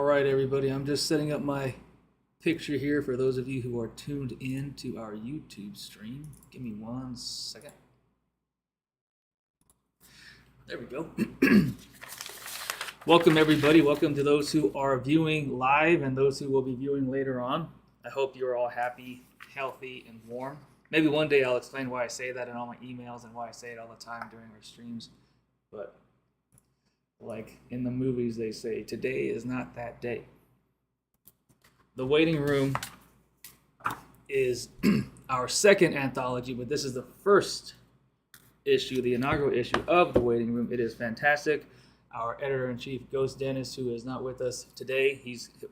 All right, everybody, I'm just setting up my picture here for those of you who are tuned in to our YouTube stream. Give me 1 second. There we go. Welcome, everybody. Welcome to those who are viewing live and those who will be viewing later on. I hope you're all happy, healthy, and warm. Maybe one day I'll explain why I say that in all my emails and why I say it all the time during our streams. But like in the movies, they say, today is not that day. The Waiting Room is our second anthology, but this is the first issue, the inaugural issue of The Waiting Room. It is fantastic. Our editor-in-chief, Ghost Dennis, who is not with us today,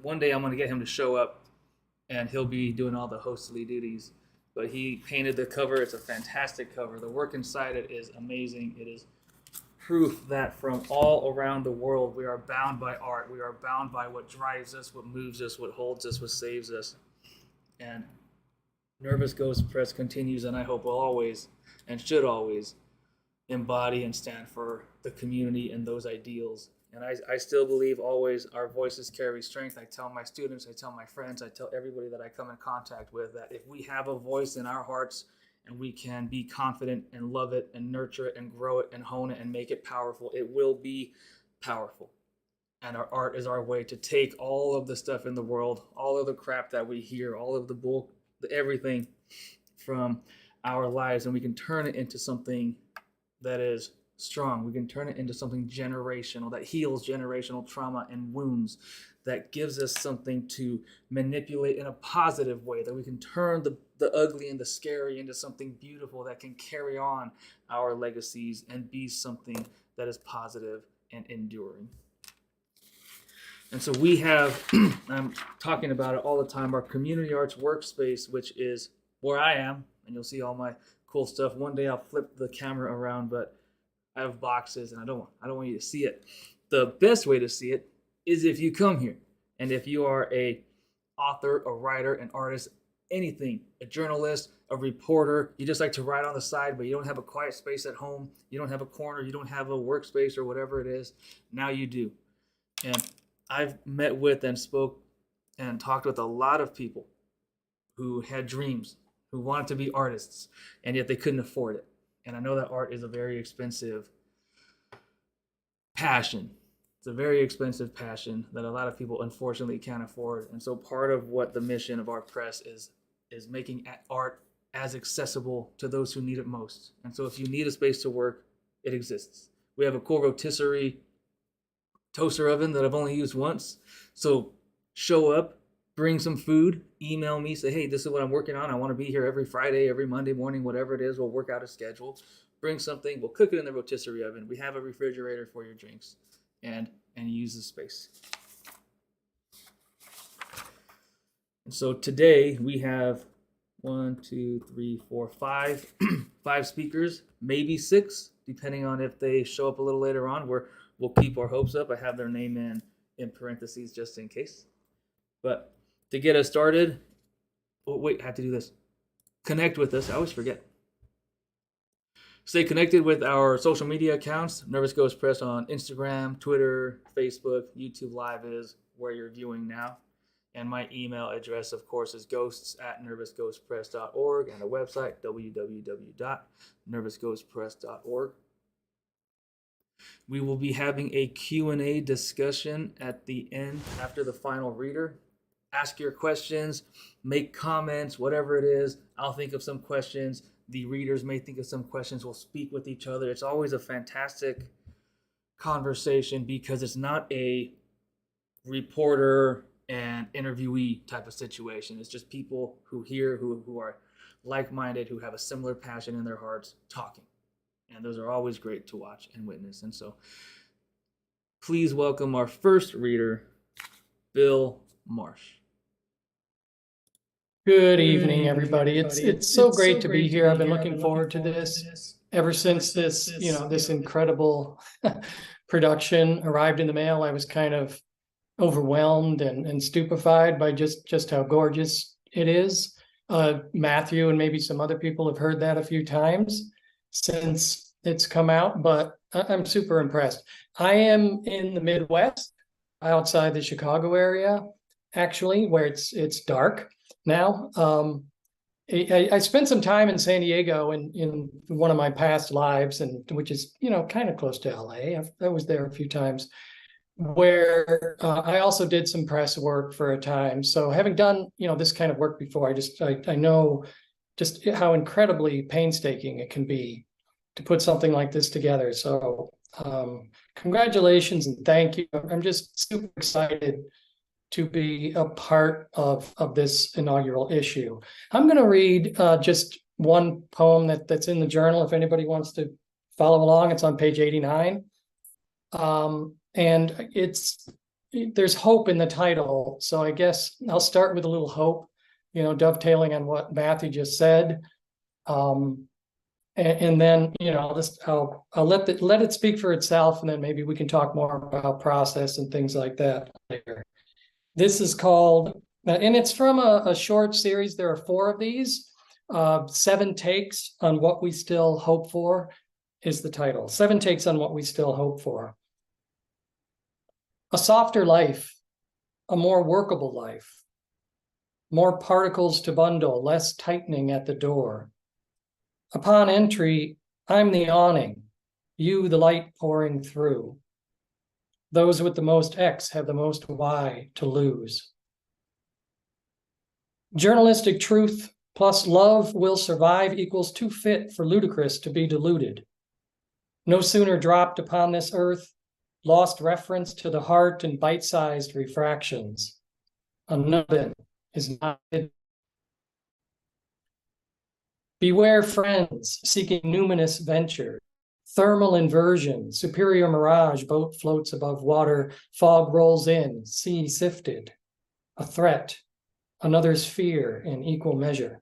one day I'm going to get him to show up, and he'll be doing all the hostly duties. But he painted the cover. It's a fantastic cover. The work inside it is amazing. It is proof that from all around the world, we are bound by art. We are bound by what drives us, what moves us, what holds us, what saves us. And Nervous Ghost Press continues, and I hope will always, and should always, embody and stand for the community and those ideals. And I still believe always our voices carry strength. I tell my students, I tell my friends, I tell everybody that I come in contact with that if we have a voice in our hearts and we can be confident and love it and nurture it and grow it and hone it and make it powerful, it will be powerful. And our art is our way to take all of the stuff in the world, all of the crap that we hear, all of the bull, everything from our lives, and we can turn it into something that is strong. We can turn it into something generational that heals generational trauma and wounds, that gives us something to manipulate in a positive way, that we can turn the ugly and the scary into something beautiful that can carry on our legacies and be something that is positive and enduring. And so we have, I'm talking about it all the time, our community arts workspace, which is where I am, and you'll see all my cool stuff. One day I'll flip the camera around, but I have boxes and I don't want you to see it. The best way to see it is if you come here. And if you are a author, a writer, an artist, anything, a journalist, a reporter, you just like to write on the side, but you don't have a quiet space at home, you don't have a corner, you don't have a workspace or whatever it is, now you do. And I've met with and spoke and talked with a lot of people who had dreams, who wanted to be artists, and yet they couldn't afford it. And I know that art is a very expensive passion. It's a very expensive passion that a lot of people unfortunately can't afford. And so part of what the mission of our press is making art as accessible to those who need it most. And so if you need a space to work, it exists. We have a cool rotisserie toaster oven that I've only used once. So show up, bring some food, email me, say, hey, this is what I'm working on. I want to be here every Friday, every Monday morning, whatever it is. We'll work out a schedule. Bring something. We'll cook it in the rotisserie oven. We have a refrigerator for your drinks, and use the space. And so today we have 1, 2, 3, 4, 5, 5 speakers, maybe 6, depending on if they show up a little later on. We'll keep our hopes up. I have their name in parentheses just in case. But to get us started, I have to do this. Connect with us. I always forget. Stay connected with our social media accounts. Nervous Ghost Press on Instagram, Twitter, Facebook, YouTube Live is where you're viewing now. And my email address, of course, is ghosts@nervousghostpress.org, and a website, www.nervousghostpress.org. We will be having a Q&A discussion at the end after the final reader. Ask your questions, make comments, whatever it is. I'll think of some questions. The readers may think of some questions. We'll speak with each other. It's always a fantastic conversation because it's not a reporter and interviewee type of situation. It's just people who are like-minded, who have a similar passion in their hearts talking. And those are always great to watch and witness. And so please welcome our first reader, Bill Marsh. Good evening, everybody. It's so great to be here. I've been looking forward to this ever since this incredible production arrived in the mail. I was kind of overwhelmed and stupefied by just how gorgeous it is. Matthew and maybe some other people have heard that a few times since it's come out, but I'm super impressed. I am in the Midwest. outside the Chicago area, actually, where it's dark now. I spent some time in San Diego in one of my past lives, and which is, kind of close to LA. I was there a few times, where I also did some press work for a time. So having done, this kind of work before, I know just how incredibly painstaking it can be to put something like this together. So congratulations and thank you. I'm just super excited to be a part of this inaugural issue. I'm going to read just one poem that's in the journal. If anybody wants to follow along, it's on page 89. And there's hope in the title. So I guess I'll start with a little hope, dovetailing on what Matthew just said. And then, I'll let it speak for itself, and then maybe we can talk more about process and things like that later. This is called, and it's from a short series. There are 4 of these. 7 Takes on What We Still Hope For is the title. 7 Takes on What We Still Hope For. A softer life, a more workable life, more particles to bundle, less tightening at the door. Upon entry, I'm the awning, you the light pouring through. Those with the most X have the most Y to lose. Journalistic truth plus love will survive equals too fit for ludicrous to be diluted. No sooner dropped upon this earth, lost reference to the heart in bite-sized refractions. A nubbin is not hidden. Beware friends seeking numinous venture. Thermal inversion, superior mirage, boat floats above water, fog rolls in, sea sifted. A threat, another's fear in equal measure.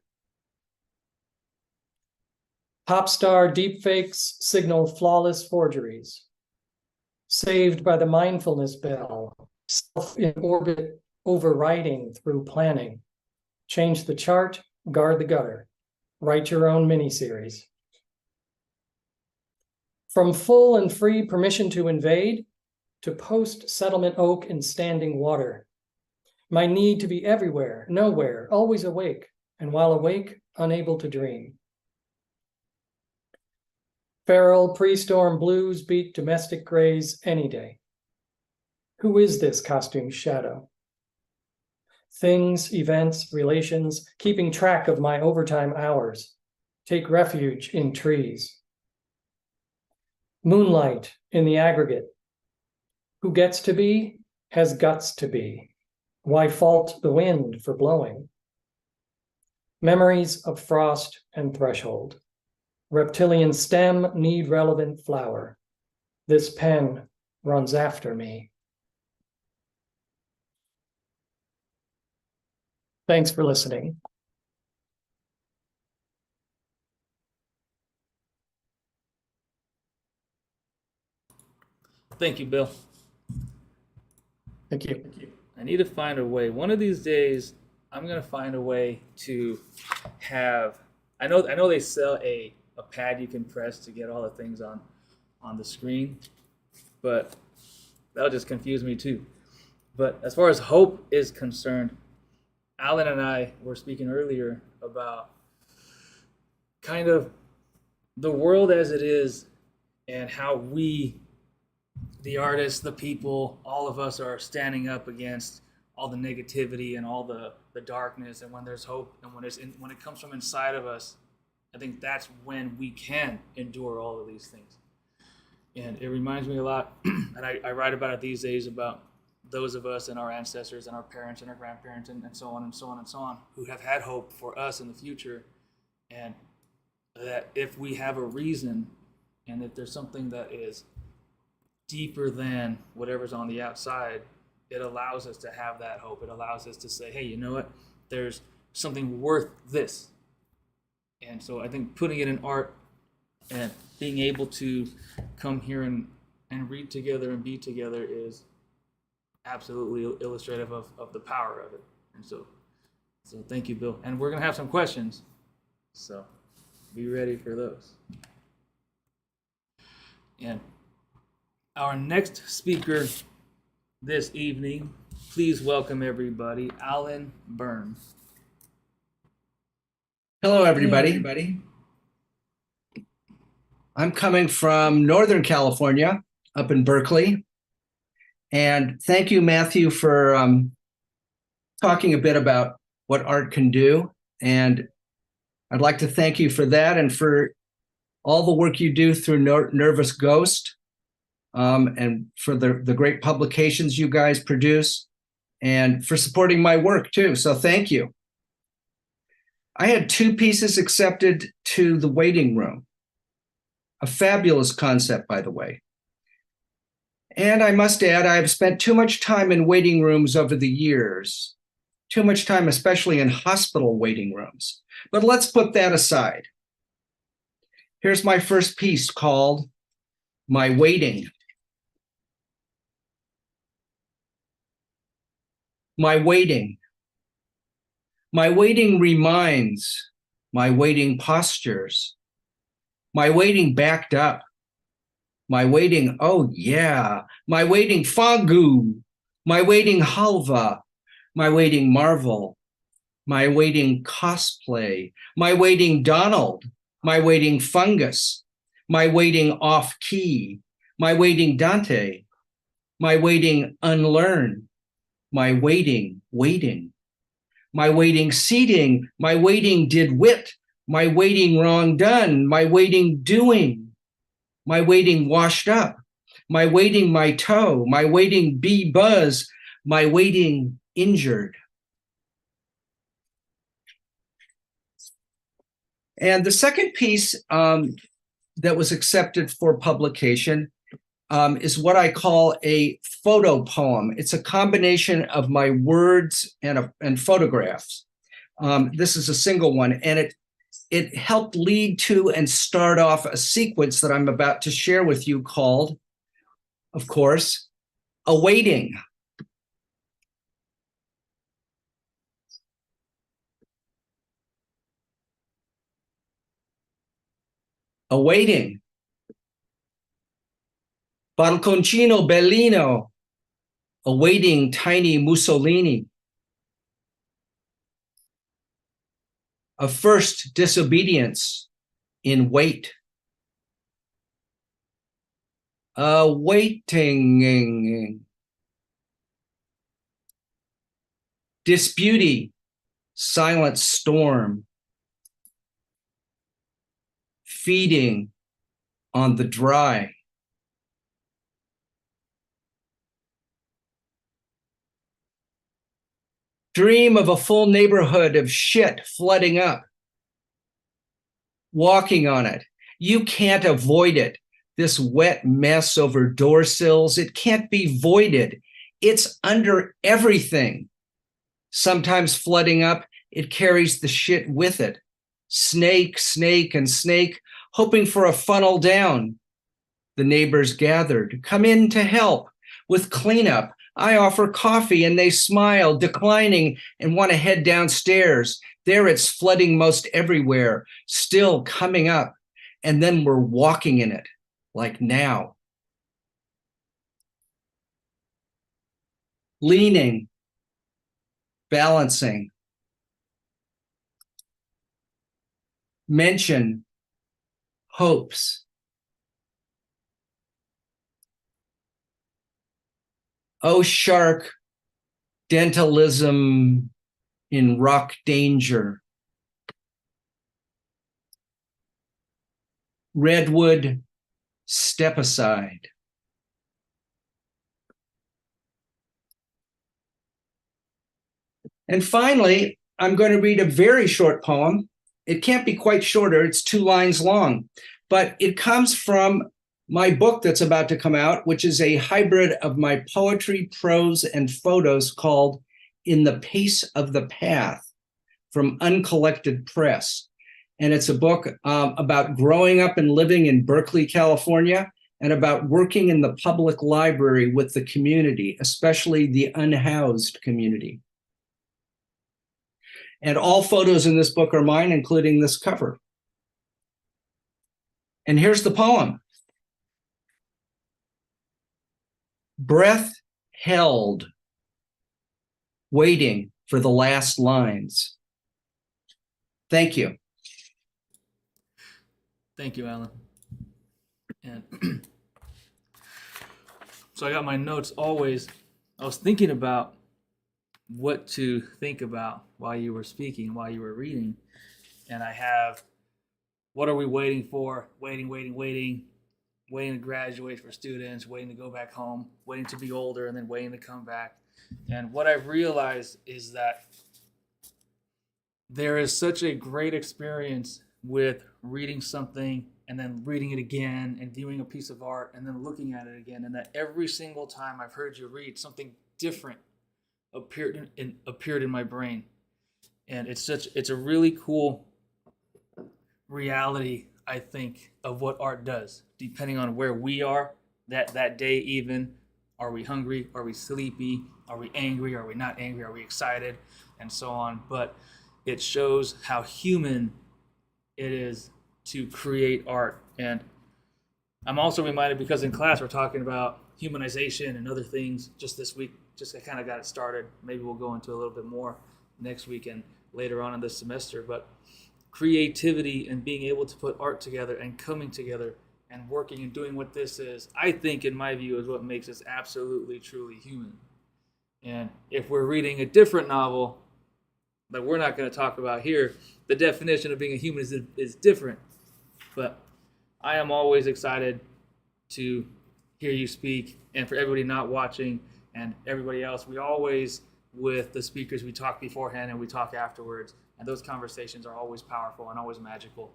Pop star deepfakes signal flawless forgeries. Saved by the mindfulness bell, self in orbit overriding through planning. Change the chart, guard the gutter. Write your own miniseries. From full and free permission to invade, to post-settlement oak and standing water. My need to be everywhere, nowhere, always awake, and while awake, unable to dream. Feral pre-storm blues beat domestic grays any day. Who is this costume shadow? Things, events, relations, keeping track of my overtime hours. Take refuge in trees. Moonlight in the aggregate. Who gets to be, has guts to be. Why fault the wind for blowing? Memories of frost and threshold. Reptilian stem need relevant flower. This pen runs after me. Thanks for listening. Thank you, Bill. Thank you. I need to find a way. One of these days, I'm gonna find a way to have. I know they sell a pad you can press to get all the things on the screen, but that'll just confuse me too. But as far as hope is concerned, Alan and I were speaking earlier about kind of the world as it is and how we, the artists, the people, all of us are standing up against all the negativity and all the darkness. And when there's hope and when it comes from inside of us, I think that's when we can endure all of these things. And it reminds me a lot, and I write about it these days, about those of us and our ancestors and our parents and our grandparents and so on and so on and so on, who have had hope for us in the future. And that if we have a reason and that there's something that is deeper than whatever's on the outside, it allows us to have that hope. It allows us to say, hey, you know what? There's something worth this. And so I think putting it in art and being able to come here and read together and be together is absolutely illustrative of the power of it. And so thank you, Bill. And we're going to have some questions. So be ready for those. And our next speaker, this evening. Please welcome everybody, Alan Byrne. Hello, everybody. I'm coming from Northern California, up in Berkeley. And thank you, Matthew, for talking a bit about what art can do. And I'd like to thank you for that and for all the work you do through Nervous Ghost, and for the great publications you guys produce, and for supporting my work too. So thank you. I had 2 pieces accepted to the waiting room. A fabulous concept, by the way. And I must add, I have spent too much time in waiting rooms over the years. Too much time, especially in hospital waiting rooms. But let's put that aside. Here's my first piece called My Waiting. My waiting. My waiting reminds, my waiting postures. My waiting backed up. My waiting, oh yeah. My waiting fagu. My waiting halva. My waiting marvel. My waiting cosplay. My waiting Donald. My waiting fungus. My waiting off key. My waiting Dante. My waiting unlearn. My waiting waiting. My waiting seating. My waiting did wit. My waiting wrong done, my waiting doing, my waiting washed up, my waiting my toe, my waiting bee buzz, my waiting injured. And the second piece that was accepted for publication is what I call a photo poem. It's a combination of my words and photographs. This is a single one, and it helped lead to and start off a sequence that I'm about to share with you called, of course, Awaiting. Awaiting. Balconcino Bellino, awaiting tiny Mussolini. A first disobedience in wait. Waiting. Disputy, silent storm. Feeding on the dry. Dream of a full neighborhood of shit flooding up. Walking on it. You can't avoid it. This wet mess over door sills, it can't be voided. It's under everything. Sometimes flooding up, it carries the shit with it. Snake, snake, and snake, hoping for a funnel down. The neighbors gathered, come in to help with cleanup. I offer coffee and they smile, declining, and want to head downstairs. There it's flooding most everywhere, still coming up. And then we're walking in it, like now. Leaning, balancing. Mention, hopes. Oh, shark, dentalism in rock danger. Redwood, step aside. And finally, I'm going to read a very short poem. It can't be quite shorter, it's 2 lines long, but it comes from my book that's about to come out, which is a hybrid of my poetry, prose, and photos called In the Pace of the Path from Uncollected Press. And it's a book about growing up and living in Berkeley, California, and about working in the public library with the community, especially the unhoused community. And all photos in this book are mine, including this cover. And here's the poem. Breath held, waiting for the last lines. Thank you. Thank you, Alan. And so I got my notes always. I was thinking about what to think about while you were speaking, while you were reading. And I have, what are we waiting for? Waiting to graduate for students, waiting to go back home, waiting to be older, and then waiting to come back. And what I've realized is that there is such a great experience with reading something and then reading it again and viewing a piece of art and then looking at it again. And that every single time I've heard you read, something different appeared in my brain. And it's a really cool reality, I think, of what art does, depending on where we are that day. Even, are we hungry, are we sleepy, are we angry, are we not angry, are we excited, and so on. But it shows how human it is to create art. And I'm also reminded, because in class we're talking about humanization and other things just this week, just I kind of got it started. Maybe we'll go into a little bit more next week and later on in this semester. But creativity and being able to put art together and coming together and working and doing what this is, I think, in my view, is what makes us absolutely, truly human. And if we're reading a different novel that we're not going to talk about here, the definition of being a human is different. But I am always excited to hear you speak. And for everybody not watching and everybody else, we always, with the speakers, we talk beforehand and we talk afterwards. And those conversations are always powerful and always magical.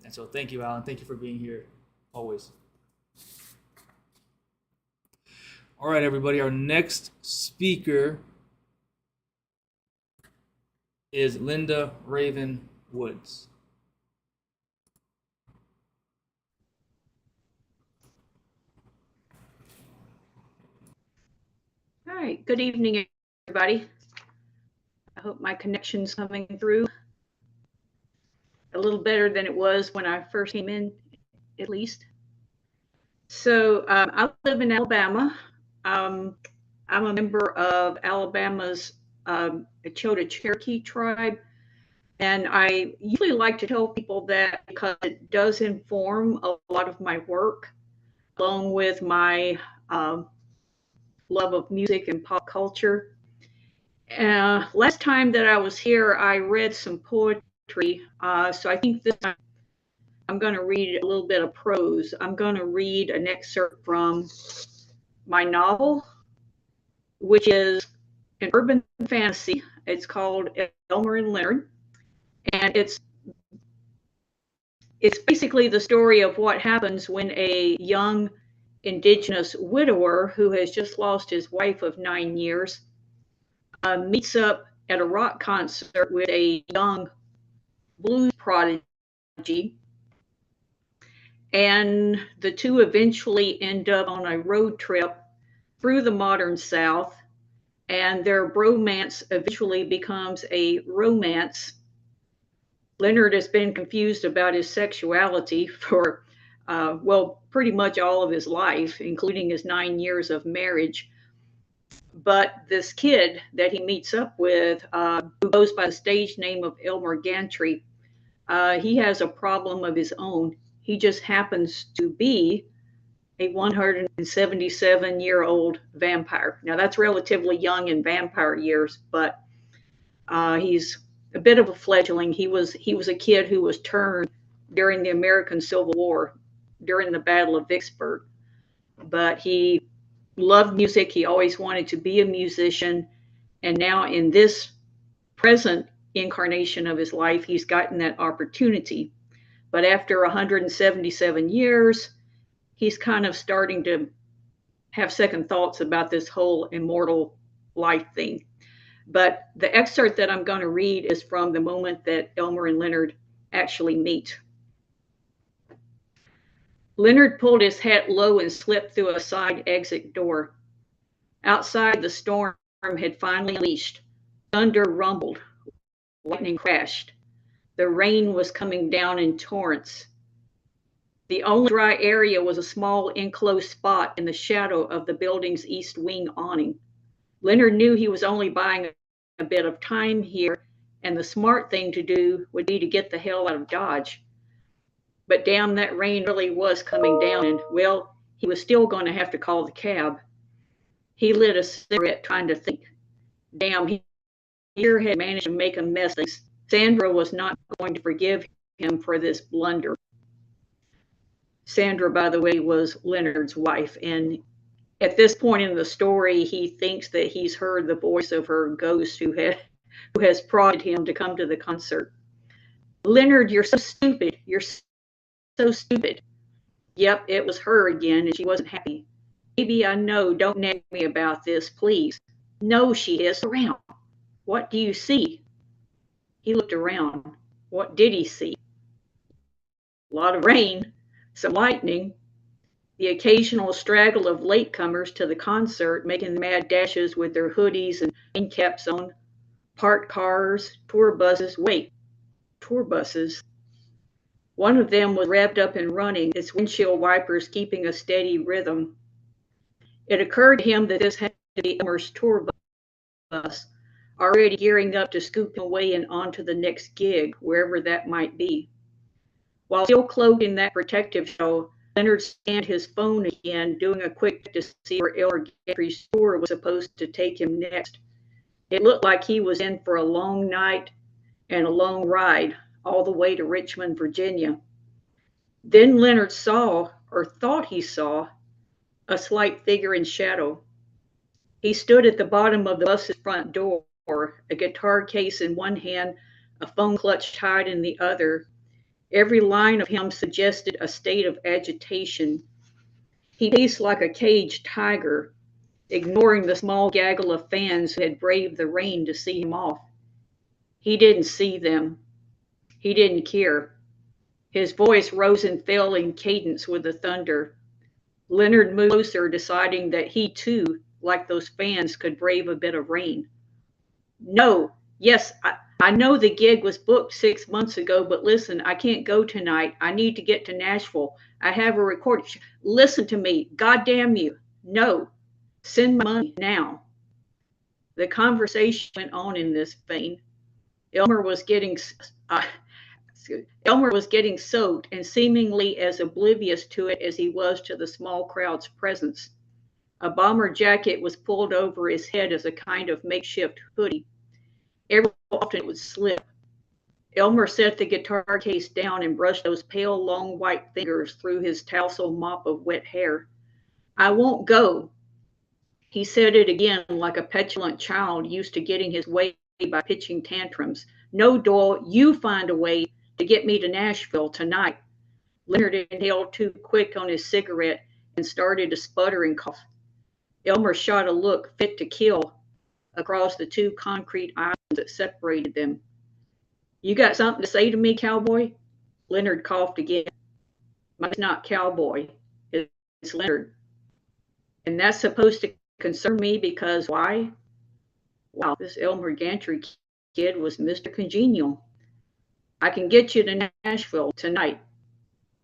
And so thank you, Alan. Thank you for being here always. All right, everybody. Our next speaker is Linda Raven Woods. All right, good evening, everybody. I hope my connection's coming through a little better than it was when I first came in, at least. So I live in Alabama. I'm a member of Alabama's Chota Cherokee tribe. And I usually like to tell people that because it does inform a lot of my work, along with my love of music and pop culture. Last time that I was here, I read some poetry. So I think this time I'm going to read a little bit of prose. I'm going to read an excerpt from my novel, which is an urban fantasy. It's called Elmer and Leonard. And it's basically the story of what happens when a young indigenous widower who has just lost his wife of 9 years meets up at a rock concert with a young blues prodigy. And the two eventually end up on a road trip through the modern South. And their bromance eventually becomes a romance. Leonard has been confused about his sexuality for, pretty much all of his life, including his 9 years of marriage. But this kid that he meets up with, who goes by the stage name of Elmer Gantry, he has a problem of his own. He just happens to be a 177-year-old vampire. Now, that's relatively young in vampire years, but he's a bit of a fledgling. He was a kid who was turned during the American Civil War, during the Battle of Vicksburg. But he loved music. He always wanted to be a musician. And now in this present incarnation of his life, he's gotten that opportunity. But after 177 years, he's kind of starting to have second thoughts about this whole immortal life thing. But the excerpt that I'm going to read is from the moment that Elmer and Leonard actually meet. Leonard pulled his hat low and slipped through a side exit door. Outside, the storm had finally unleashed. Thunder rumbled. Lightning crashed. The rain was coming down in torrents. The only dry area was a small enclosed spot in the shadow of the building's east wing awning. Leonard knew he was only buying a bit of time here, and the smart thing to do would be to get the hell out of Dodge. But damn, that rain really was coming down, and well, he was still going to have to call the cab. He lit a cigarette trying to think. Damn, he here had managed to make a mess. Sandra was not going to forgive him for this blunder. Sandra, by the way, was Leonard's wife, and at this point in the story, he thinks that he's heard the voice of her ghost who has prodded him to come to the concert. Leonard, you're so stupid. You're so stupid. Yep, it was her again, and she wasn't happy. Maybe I know. Don't nag me about this, please. No, she is. Around. What do you see? He looked around. What did he see? A lot of rain, some lightning, the occasional straggle of latecomers to the concert making mad dashes with their hoodies and rain caps on, parked cars, tour buses. Wait, tour buses? One of them was revved up and running, its windshield wipers keeping a steady rhythm. It occurred to him that this had to be Elmer's tour bus, already gearing up to scoop him away and onto the next gig, wherever that might be. While still cloaked in that protective show, Leonard scanned his phone again, doing a quick check to see where Elmer Gantry's tour was supposed to take him next. It looked like he was in for a long night and a long ride, all the way to Richmond, Virginia. Then Leonard saw, or thought he saw, a slight figure in shadow. He stood at the bottom of the bus's front door, a guitar case in one hand, a phone clutch tied in the other. Every line of him suggested a state of agitation. He paced like a caged tiger, ignoring the small gaggle of fans who had braved the rain to see him off. He didn't see them. He didn't care. His voice rose and fell in cadence with the thunder. Leonard moved closer, deciding that he too, like those fans, could brave a bit of rain. No, yes, I know the gig was booked 6 months ago, but listen, I can't go tonight. I need to get to Nashville. I have a recording. Listen to me. God damn you. No. Send my money now. The conversation went on in this vein. Elmer was getting soaked and seemingly as oblivious to it as he was to the small crowd's presence. A bomber jacket was pulled over his head as a kind of makeshift hoodie. Every often it would slip. Elmer set the guitar case down and brushed those pale, long white fingers through his tousled mop of wet hair. I won't go. He said it again like a petulant child used to getting his way by pitching tantrums. No, Doyle, you find a way to get me to Nashville tonight. Leonard inhaled too quick on his cigarette and started to sputter and cough. Elmer shot a look fit to kill across the two concrete islands that separated them. You got something to say to me, cowboy? Leonard coughed again. Mine's not cowboy. It's Leonard. And that's supposed to concern me because why? Wow, this Elmer Gantry kid was Mr. Congenial. I can get you to Nashville tonight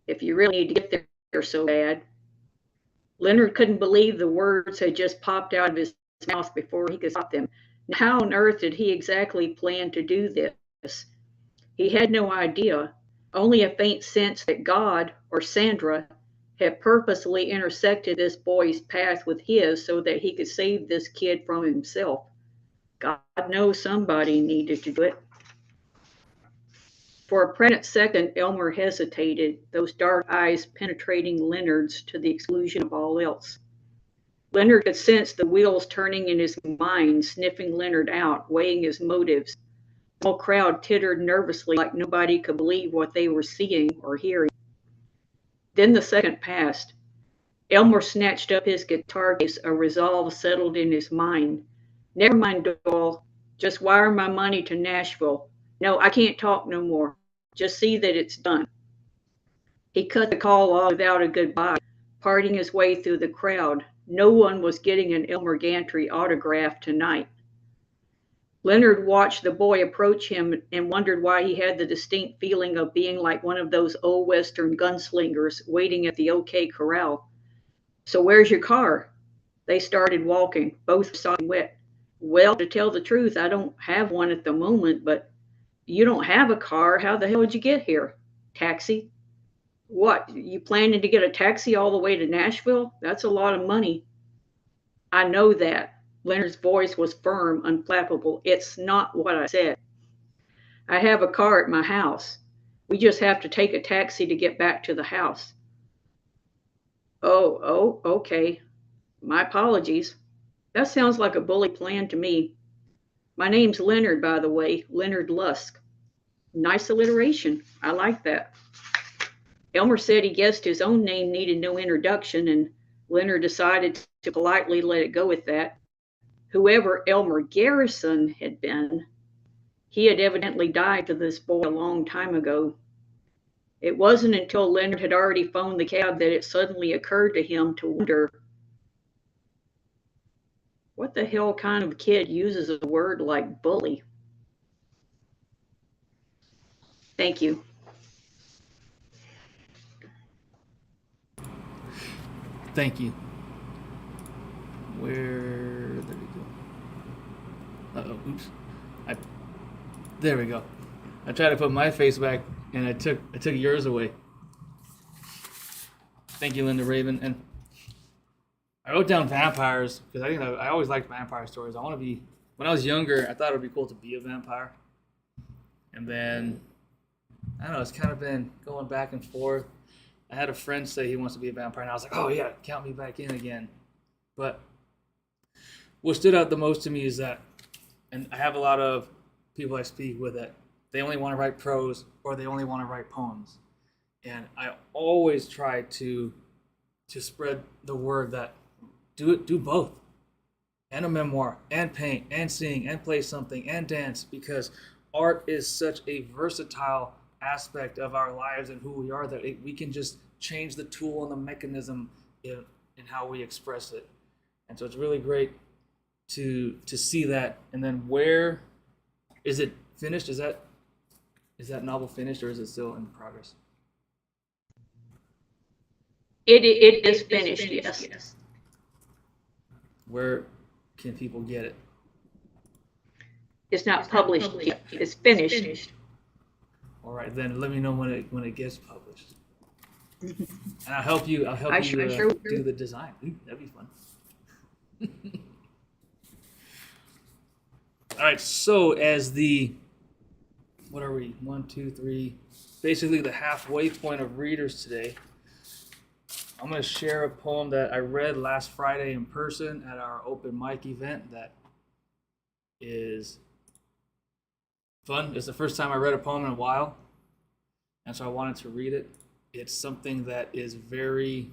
if you really need to get there so bad. Leonard couldn't believe the words had just popped out of his mouth before he could stop them. Now, how on earth did he exactly plan to do this? He had no idea, only a faint sense that God, or Sandra, had purposely intersected this boy's path with his so that he could save this kid from himself. God knows somebody needed to do it. For a pregnant second, Elmer hesitated, those dark eyes penetrating Leonard's to the exclusion of all else. Leonard could sense the wheels turning in his mind, sniffing Leonard out, weighing his motives. The whole crowd tittered nervously like nobody could believe what they were seeing or hearing. Then the second passed. Elmer snatched up his guitar case, a resolve settled in his mind. Never mind, Doyle. Just wire my money to Nashville. No, I can't talk no more. Just see that it's done. He cut the call off without a goodbye, parting his way through the crowd. No one was getting an Elmer Gantry autograph tonight. Leonard watched the boy approach him and wondered why he had the distinct feeling of being like one of those old Western gunslingers waiting at the OK Corral. So where's your car? They started walking, both sopping wet. Well, to tell the truth, I don't have one at the moment, but you don't have a car. How the hell did you get here? Taxi? What? You planning to get a taxi all the way to Nashville? That's a lot of money. I know that. Leonard's voice was firm, unflappable. It's not what I said. I have a car at my house. We just have to take a taxi to get back to the house. Oh, okay. My apologies. That sounds like a bully plan to me. My name's Leonard, by the way, Leonard Lusk. Nice alliteration. I like that. Elmer said he guessed his own name needed no introduction, and Leonard decided to politely let it go with that. Whoever Elmer Garrison had been, he had evidently died to this boy a long time ago. It wasn't until Leonard had already phoned the cab that it suddenly occurred to him to wonder, what the hell kind of kid uses a word like bully? Thank you. Thank you. Where did it go? Uh-oh, oops. There we go. I tried to put my face back and I took yours away. Thank you, Linda Raven. And I wrote down vampires because I always liked vampire stories. When I was younger, I thought it would be cool to be a vampire. And then, I don't know, it's kind of been going back and forth. I had a friend say he wants to be a vampire, and I was like, oh yeah, count me back in again. But what stood out the most to me is that, and I have a lot of people I speak with that they only want to write prose or they only want to write poems. And I always try to spread the word that do both. And a memoir, and paint, and sing, and play something, and dance, because art is such a versatile aspect of our lives and who we are that we can just change the tool and the mechanism in how we express it. And so it's really great to see that. And then where is it finished? Is that novel finished, or is it still in progress? It is finished, yes. Where can people get it? It's not published yet. It's finished. All right, then let me know when it gets published, and I'll help you. I sure will. Do the design. Ooh, that'd be fun. All right, so as what are we? 1, 2, 3. Basically, the halfway point of readers today. I'm going to share a poem that I read last Friday in person at our open mic event. That is fun. It's the first time I read a poem in a while, and so I wanted to read it. It's something that is a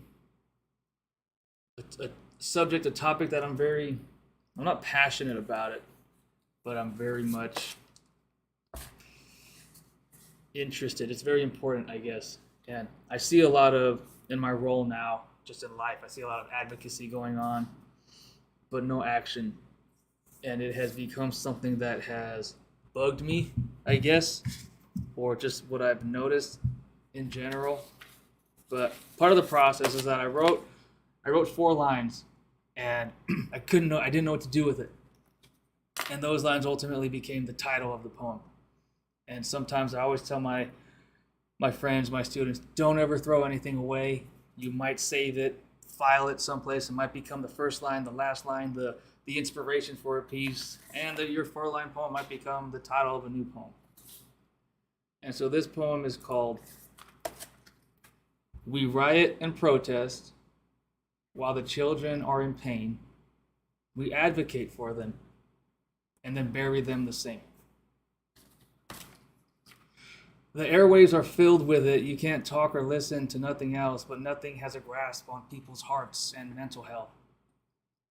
subject, a topic that I'm not passionate about it, but I'm very much interested. It's very important, I guess. And I see a lot of, in my role now, just in life, I see a lot of advocacy going on, but no action. And it has become something that has bugged me, I guess, or just what I've noticed in general. But part of the process is that I wrote 4 lines, and I didn't know what to do with it. And those lines ultimately became the title of the poem. And sometimes I always tell my friends, my students, don't ever throw anything away. You might save it, file it someplace. It might become the first line, the last line, the inspiration for a piece, and your 4-line poem might become the title of a new poem. And so this poem is called We Riot and Protest While the Children Are in Pain. We advocate for them and then bury them the same. The airwaves are filled with it. You can't talk or listen to nothing else, but nothing has a grasp on people's hearts and mental health.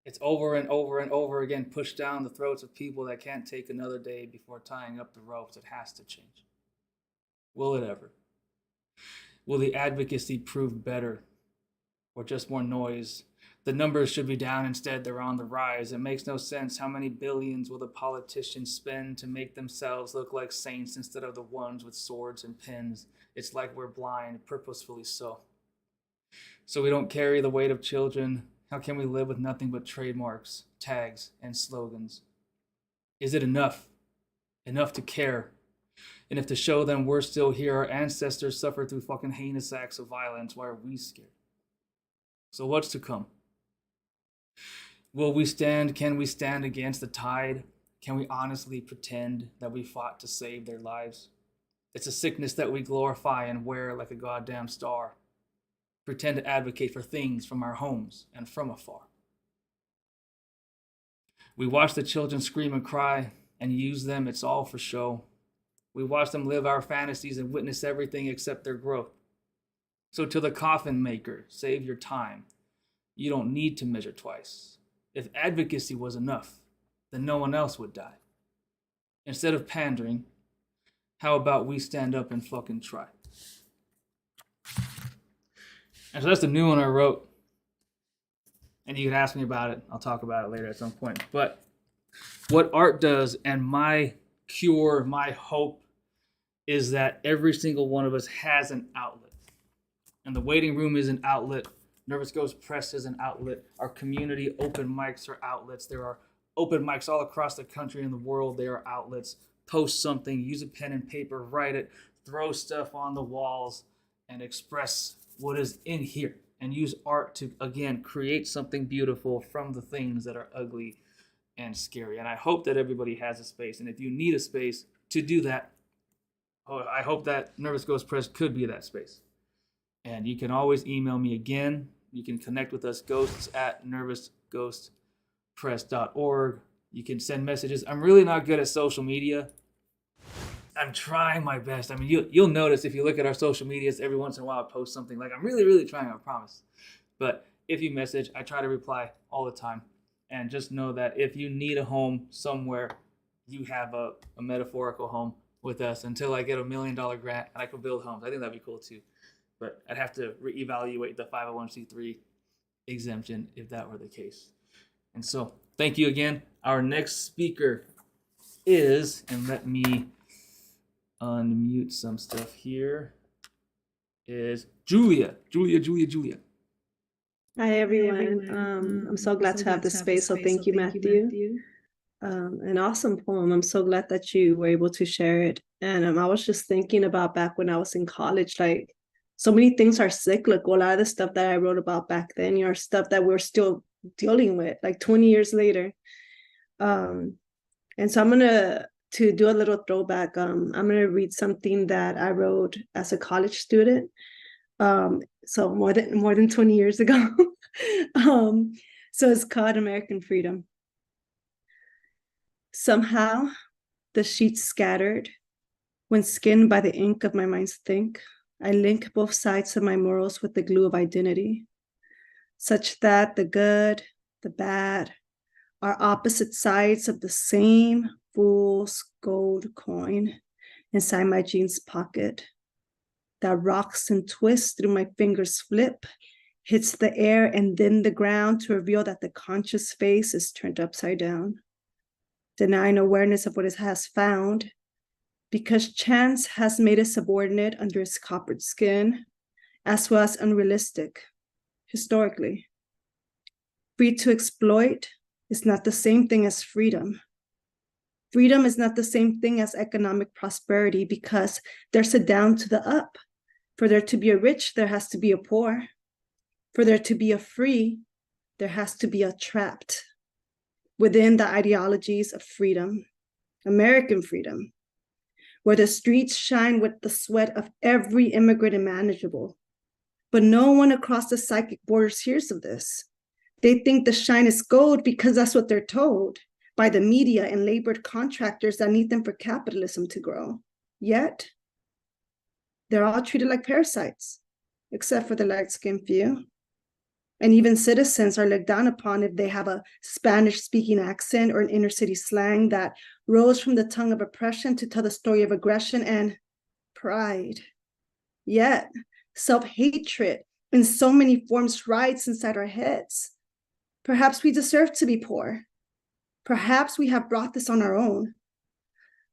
It's over and over and over again pushed down the throats of people that can't take another day before tying up the ropes. It has to change. Will it ever? Will the advocacy prove better or just more noise? The numbers should be down, instead they're on the rise. It makes no sense. How many billions will the politicians spend to make themselves look like saints instead of the ones with swords and pens? It's like we're blind, purposefully so. So we don't carry the weight of children. How can we live with nothing but trademarks, tags, and slogans? Is it enough? Enough to care? Enough to show them we're still here, our ancestors suffered through fucking heinous acts of violence, why are we scared? So what's to come? Will we stand? Can we stand against the tide? Can we honestly pretend that we fought to save their lives? It's a sickness that we glorify and wear like a goddamn star. Pretend to advocate for things from our homes and from afar. We watch the children scream and cry and use them, it's all for show. We watch them live our fantasies and witness everything except their growth. So to the coffin maker, save your time. You don't need to measure twice. If advocacy was enough, then no one else would die. Instead of pandering, how about we stand up and fucking try? And so that's the new one I wrote. And you can ask me about it. I'll talk about it later at some point. But what art does, and my cure, my hope, is that every single one of us has an outlet. And the waiting room is an outlet. Nervous Ghost Press is an outlet. Our community open mics are outlets. There are open mics all across the country and the world. There are outlets. Post something, use a pen and paper, write it, throw stuff on the walls, and express what is in here. And use art to, again, create something beautiful from the things that are ugly and scary. And I hope that everybody has a space. And if you need a space to do that, I hope that Nervous Ghost Press could be that space. And you can always email me again. You can connect with us, ghosts@nervousghostpress.org. You can send messages. I'm really not good at social media. I'm trying my best. I mean, you'll notice if you look at our social medias, every once in a while I post something. Like, I'm really, really trying, I promise. But if you message, I try to reply all the time. And just know that if you need a home somewhere, you have a metaphorical home with us until I get $1 million grant and I can build homes. I think that'd be cool too. But I'd have to reevaluate the 501c3 exemption if that were the case. And so, thank you again. Our next speaker is, and let me unmute some stuff here, is Julia. Julia. Hi, everyone. I'm so glad to have this space. So thank you, Matthew. An awesome poem. I'm so glad that you were able to share it. And I was just thinking about back when I was in college, like so many things are cyclical. A lot of the stuff that I wrote about back then are stuff that we're still dealing with, like 20 years later. And so I'm gonna do a little throwback. I'm gonna read something that I wrote as a college student. So more than 20 years ago. So it's called American Freedom. Somehow the sheets scattered, when skinned by the ink of my mind's think, I link both sides of my morals with the glue of identity, such that the good, the bad, are opposite sides of the same fool's gold coin inside my jeans pocket that rocks and twists through my fingers flip, hits the air and then the ground to reveal that the conscious face is turned upside down, denying awareness of what it has found, because chance has made it subordinate under its coppered skin, as well as unrealistic, historically. Free to exploit is not the same thing as freedom. Freedom is not the same thing as economic prosperity, because there's a down to the up. For there to be a rich, there has to be a poor. For there to be a free, there has to be a trapped within the ideologies of freedom, American freedom, where the streets shine with the sweat of every immigrant imaginable. But no one across the psychic borders hears of this. They think the shine is gold because that's what they're told by the media and labored contractors that need them for capitalism to grow. Yet, they're all treated like parasites, except for the light-skinned few. And even citizens are looked down upon if they have a Spanish-speaking accent or an inner-city slang that rose from the tongue of oppression to tell the story of aggression and pride. Yet, self-hatred in so many forms rides inside our heads. Perhaps we deserve to be poor. Perhaps we have brought this on our own.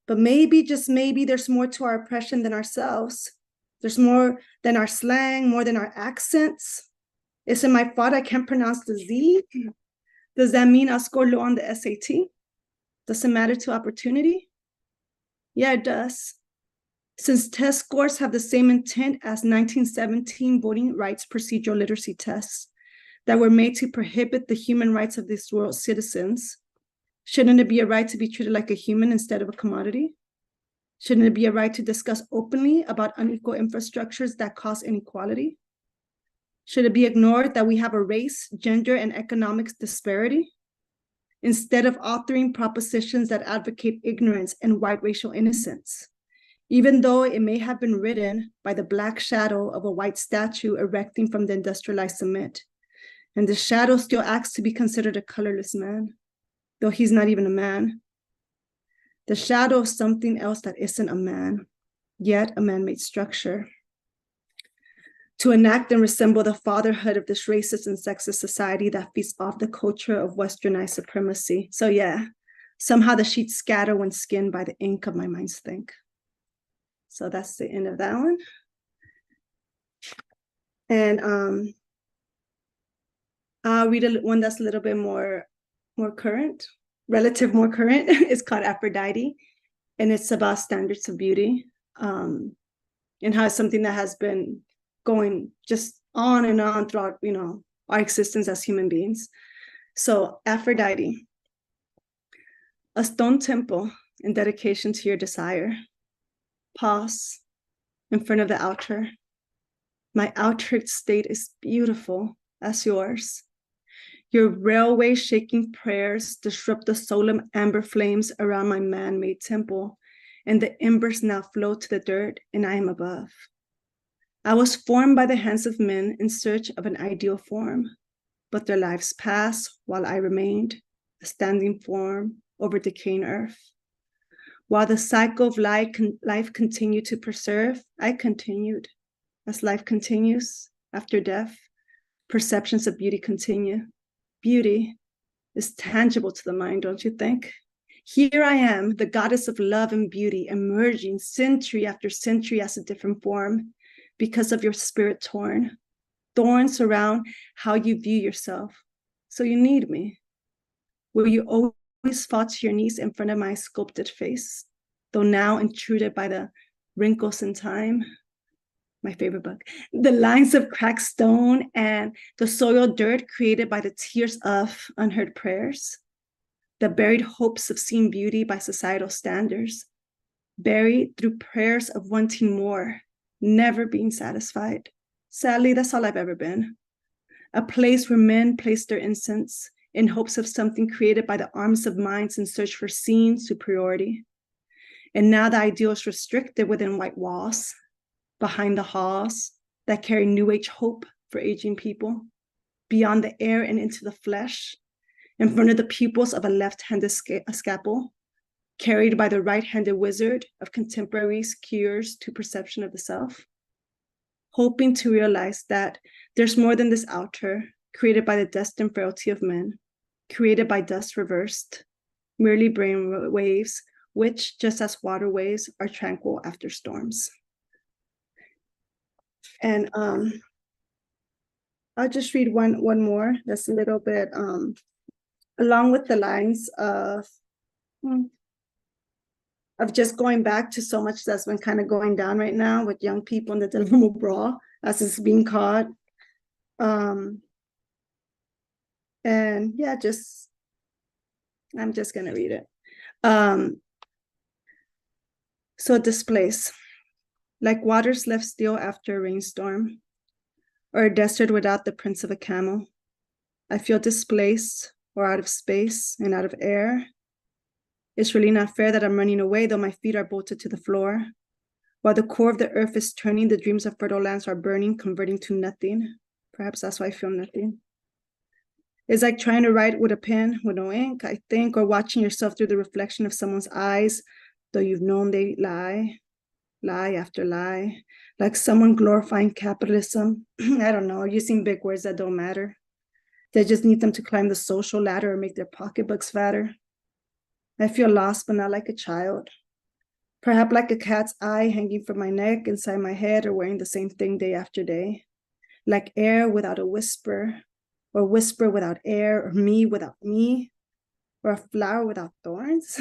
But maybe, just maybe, there's more to our oppression than ourselves. There's more than our slang, more than our accents. Is it my fault I can't pronounce the Z? Does that mean I'll score low on the SAT? Does it matter to opportunity? Yeah, it does. Since test scores have the same intent as 1917 voting rights procedural literacy tests that were made to prohibit the human rights of these world citizens, shouldn't it be a right to be treated like a human instead of a commodity? Shouldn't it be a right to discuss openly about unequal infrastructures that cause inequality? Should it be ignored that we have a race, gender, and economics disparity? Instead of authoring propositions that advocate ignorance and white racial innocence, even though it may have been written by the black shadow of a white statue erecting from the industrialized cement, and the shadow still acts to be considered a colorless man, though he's not even a man. The shadow of something else that isn't a man, yet a man-made structure. To enact and resemble the fatherhood of this racist and sexist society that feeds off the culture of westernized supremacy. So yeah, somehow the sheets scatter when skinned by the ink of my mind's think. So that's the end of that one. And I'll read one that's a little bit more current, more current. It's called Aphrodite, and it's about standards of beauty, and how it's something that has been going just on and on throughout, our existence as human beings. So Aphrodite, a stone temple in dedication to your desire. Pause in front of the altar. My outraged state is beautiful as yours. Your railway shaking prayers disrupt the solemn amber flames around my man-made temple, and the embers now flow to the dirt, and I am above. I was formed by the hands of men in search of an ideal form, but their lives passed while I remained a standing form over decaying earth. While the cycle of life continued to preserve, I continued. As life continues after death, perceptions of beauty continue. Beauty is tangible to the mind, don't you think? Here I am, the goddess of love and beauty, emerging century after century as a different form because of your spirit torn. Thorns surround how you view yourself. So you need me. Will you always fall to your knees in front of my sculpted face, though now intruded by the wrinkles in time? My favorite book. The lines of cracked stone and the soiled dirt created by the tears of unheard prayers. The buried hopes of seeing beauty by societal standards. Buried through prayers of wanting more, never being satisfied. Sadly, that's all I've ever been. A place where men place their incense in hopes of something created by the arms of minds in search for seen superiority. And now the ideal is restricted within white walls, behind the halls that carry new age hope for aging people, beyond the air and into the flesh, in front of the pupils of a left-handed scalpel, carried by the right-handed wizard of contemporaries' cures to perception of the self, hoping to realize that there's more than this outer, created by the destined frailty of men, created by dust reversed, merely brain waves, which, just as waterways, are tranquil after storms. And I'll just read one more that's a little bit along with the lines of just going back to so much that's been kind of going down right now with young people in the Delarmo Brawl, as it's being called. And yeah, I'm just gonna read it. So displaced, like waters left still after a rainstorm, or a desert without the prints of a camel. I feel displaced or out of space and out of air. It's really not fair that I'm running away, though my feet are bolted to the floor. While the core of the earth is turning, the dreams of fertile lands are burning, converting to nothing. Perhaps that's why I feel nothing. It's like trying to write with a pen with no ink, I think, or watching yourself through the reflection of someone's eyes, though you've known they lie after lie, like someone glorifying capitalism. I don't know, using big words that don't matter. They just need them to climb the social ladder or make their pocketbooks fatter. I feel lost, but not like a child. Perhaps like a cat's eye hanging from my neck, inside my head, or wearing the same thing day after day. Like air without a whisper, or whisper without air, or me without me, or a flower without thorns.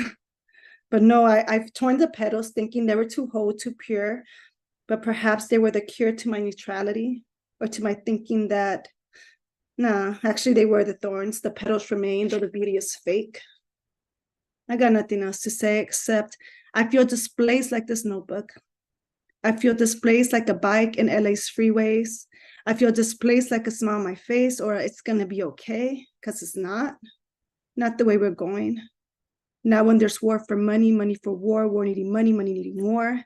But no, I've torn the petals thinking they were too whole, too pure, but perhaps they were the cure to my neutrality or to my thinking that, nah, actually they were the thorns. The petals remain, though the beauty is fake. I got nothing else to say except I feel displaced like this notebook. I feel displaced like a bike in LA's freeways. I feel displaced like a smile on my face, or it's gonna be okay, because it's not the way we're going. Now when there's war for money, money for war, war needing money, money needing war.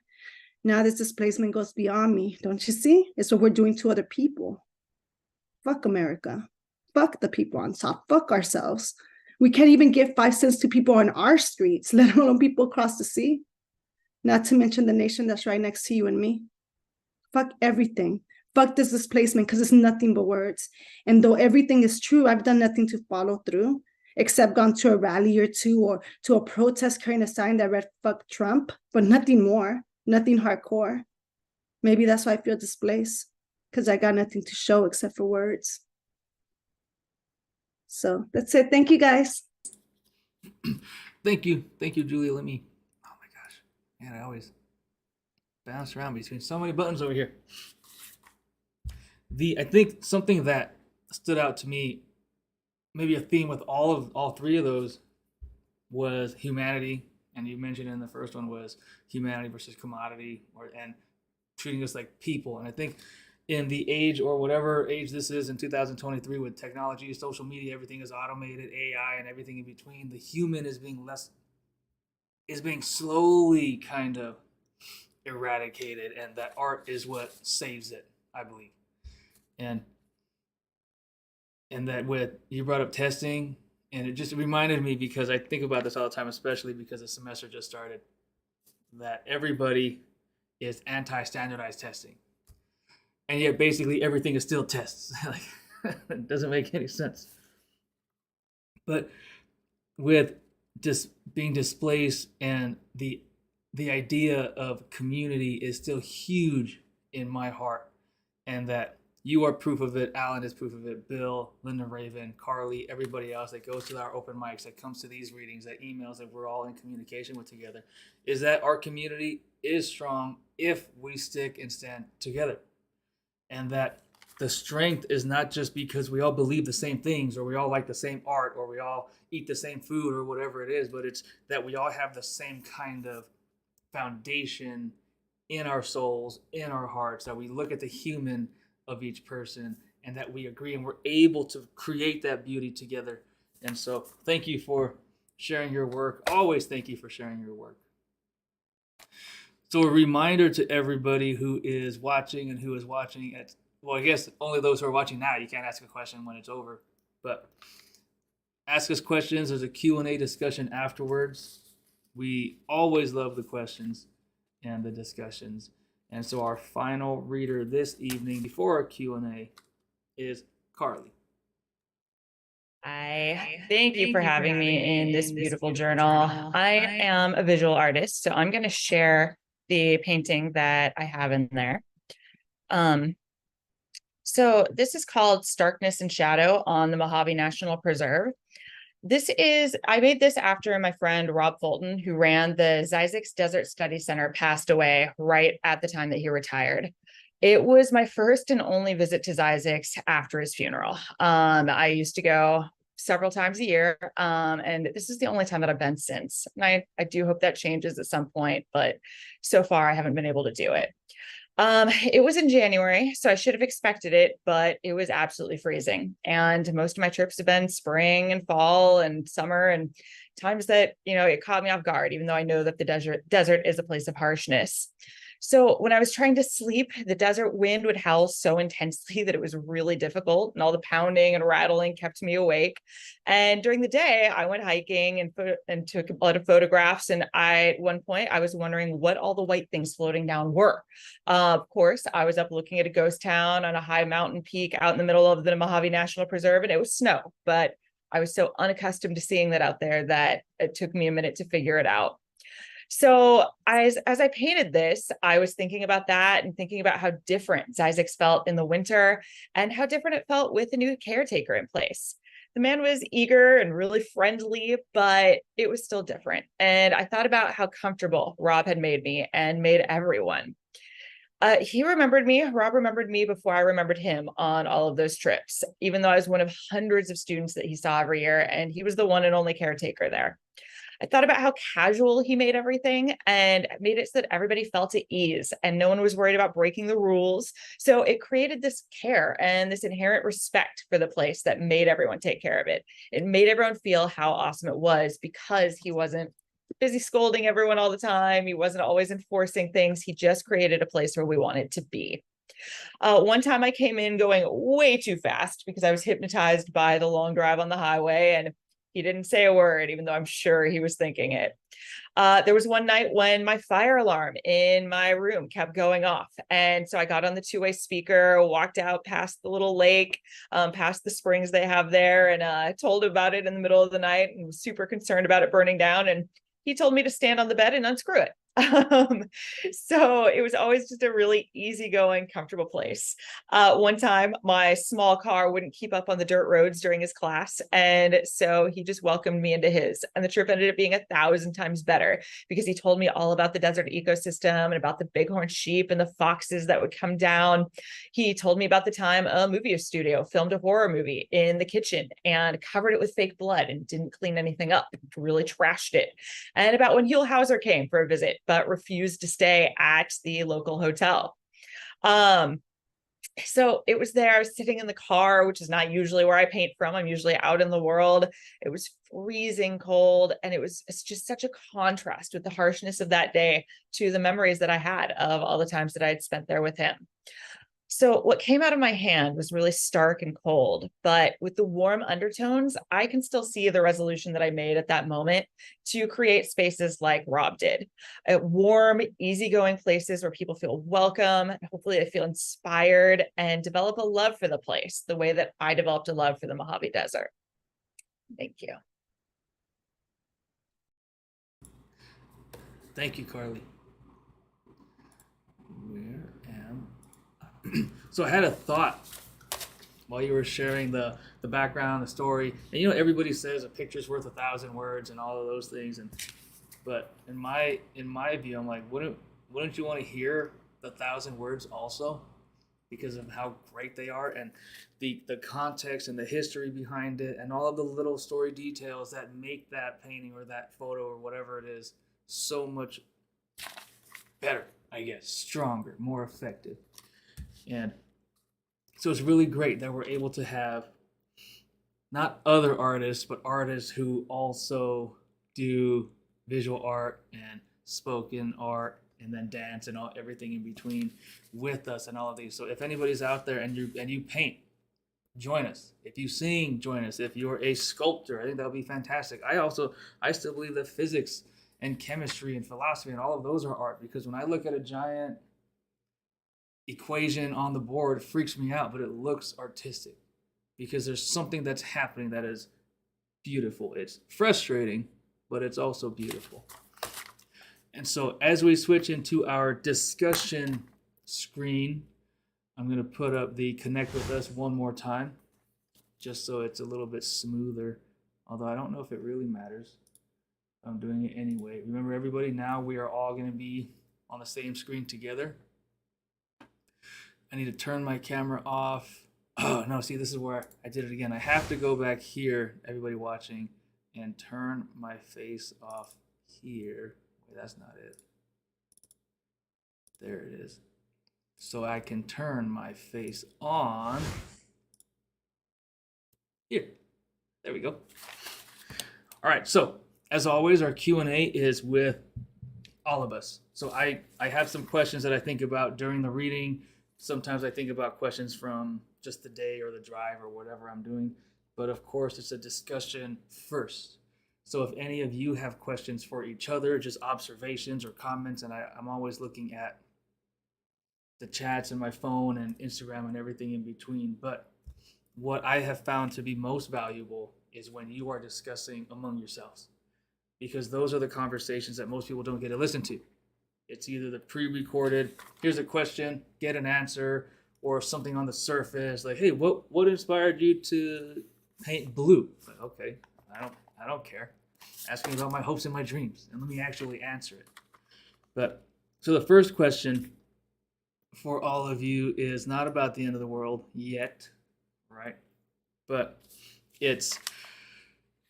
Now this displacement goes beyond me, don't you see? It's what we're doing to other people. Fuck America. Fuck the people on top. Fuck ourselves. We can't even give 5 cents to people on our streets, let alone people across the sea. Not to mention the nation that's right next to you and me. Fuck everything. Fuck this displacement, because it's nothing but words. And though everything is true, I've done nothing to follow through, except gone to a rally or two or to a protest carrying a sign that read fuck Trump, but nothing more, nothing hardcore. Maybe that's why I feel displaced, because I got nothing to show except for words. So that's it. Thank you, guys. Thank you, Julia. Let me. Oh my gosh, man! I always bounce around between so many buttons over here. I think something that stood out to me, maybe a theme with all 3 of those, was humanity. And you mentioned in the first one was humanity versus commodity, and treating us like people. And I think in the age, or whatever age this is in 2023, with technology, social media, everything is automated, AI, and everything in between, the human is being slowly kind of eradicated, and that art is what saves it, I believe. And that, with you brought up testing, and it just reminded me, because I think about this all the time, especially because the semester just started, that everybody is anti-standardized testing, and yet basically everything is still tests. Like, it doesn't make any sense. But with just being displaced, and the idea of community is still huge in my heart, and that you are proof of it. Alan is proof of it. Bill, Linda Raven, Carly, everybody else that goes to our open mics, that comes to these readings, that emails, that we're all in communication with together, is that our community is strong if we stick and stand together. And that the strength is not just because we all believe the same things, or we all like the same art, or we all eat the same food, or whatever it is, but it's that we all have the same kind of foundation in our souls, in our hearts, that we look at the human of each person, and that we agree, and we're able to create that beauty together. And so thank you for sharing your work. Always thank you for sharing your work. So a reminder to everybody who is watching, and who is watching at, well, I guess only those who are watching now. You can't ask a question when it's over, but ask us questions. There's a Q&A discussion afterwards. We always love the questions and the discussions. And so our final reader this evening before our Q&A is Carly. Thank you for having me in this beautiful journal. I am a visual artist, so I'm going to share the painting that I have in there. So this is called Starkness and Shadow on the Mojave National Preserve. I made this after my friend Rob Fulton, who ran the Zzyzx Desert Study Center, passed away right at the time that he retired. It was my first and only visit to Zzyzx after his funeral. I used to go several times a year, and this is the only time that I've been since. And I do hope that changes at some point, but so far I haven't been able to do it. It was in January, so I should have expected it, but it was absolutely freezing. And most of my trips have been spring and fall and summer, and times that, it caught me off guard, even though I know that the desert is a place of harshness. So when I was trying to sleep, the desert wind would howl so intensely that it was really difficult, and all the pounding and rattling kept me awake. And during the day, I went hiking and took a lot of photographs. And at one point, I was wondering what all the white things floating down were. Of course, I was up looking at a ghost town on a high mountain peak out in the middle of the Mojave National Preserve, and it was snow. But I was so unaccustomed to seeing that out there that it took me a minute to figure it out. So as I painted this, I was thinking about that and thinking about how different Zzyzx felt in the winter and how different it felt with a new caretaker in place. The man was eager and really friendly, but it was still different. And I thought about how comfortable Rob had made me and made everyone. Rob remembered me before I remembered him on all of those trips, even though I was one of hundreds of students that he saw every year, and he was the one and only caretaker there. I thought about how casual he made everything and made it so that everybody felt at ease and no one was worried about breaking the rules. So it created this care and this inherent respect for the place that made everyone take care of it. It made everyone feel how awesome it was because he wasn't busy scolding everyone all the time. He wasn't always enforcing things. He just created a place where we wanted to be. One time I came in going way too fast because I was hypnotized by the long drive on the highway, and he didn't say a word, even though I'm sure he was thinking it. There was one night when my fire alarm in my room kept going off. And so I got on the two-way speaker, walked out past the little lake, past the springs they have there, and I told him about it in the middle of the night and was super concerned about it burning down. And he told me to stand on the bed and unscrew it. So it was always just a really easygoing, comfortable place. One time, my small car wouldn't keep up on the dirt roads during his class, and so he just welcomed me into his. And the trip ended up being 1,000 times better because he told me all about the desert ecosystem and about the bighorn sheep and the foxes that would come down. He told me about the time a movie studio filmed a horror movie in the kitchen and covered it with fake blood and didn't clean anything up, really trashed it. And about when Huell Hauser came for a visit, but refused to stay at the local hotel. So it was there, I was sitting in the car, which is not usually where I paint from. I'm usually out in the world. It was freezing cold, and it's just such a contrast with the harshness of that day to the memories that I had of all the times that I had spent there with him. So what came out of my hand was really stark and cold, but with the warm undertones, I can still see the resolution that I made at that moment to create spaces like Rob did. Warm, easygoing places where people feel welcome, hopefully they feel inspired and develop a love for the place, the way that I developed a love for the Mojave Desert. Thank you. Thank you, Carly. Where am So I had a thought while you were sharing the background, the story, and everybody says a picture's worth 1,000 words and all of those things, but in my view, I'm like, wouldn't you want to hear the 1,000 words also, because of how great they are and the context and the history behind it and all of the little story details that make that painting or that photo or whatever it is so much better, I guess, stronger, more effective. And so it's really great that we're able to have not other artists, but artists who also do visual art and spoken art and then dance and everything in between with us and all of these. So if anybody's out there and you paint, join us. If you sing, join us. If you're a sculptor, I think that'll be fantastic. I still believe that physics and chemistry and philosophy and all of those are art, because when I look at a giant equation on the board, it freaks me out, but it looks artistic because there's something that's happening that is beautiful. It's frustrating, but it's also beautiful. And so as we switch into our discussion screen, I'm going to put up the Connect With Us one more time, just so it's a little bit smoother, although I don't know if it really matters. I'm doing it anyway. Remember, everybody, now we are all going to be on the same screen together. I need to turn my camera off. Oh, no, see, this is where I did it again. I have to go back here, everybody watching, and turn my face off here. Wait, that's not it. There it is. So I can turn my face on here. There we go. All right, so as always, our Q&A is with all of us. So I have some questions that I think about during the reading. Sometimes I think about questions from just the day or the drive or whatever I'm doing. But of course, it's a discussion first. So if any of you have questions for each other, just observations or comments, and I'm always looking at the chats and my phone and Instagram and everything in between. But what I have found to be most valuable is when you are discussing among yourselves, because those are the conversations that most people don't get to listen to. It's either the pre-recorded, here's a question, get an answer, or something on the surface, like, hey, what inspired you to paint blue. It's like, okay, I don't care. Ask me about my hopes and my dreams, and let me actually answer it. But so the first question for all of you is not about the end of the world yet, right? But it's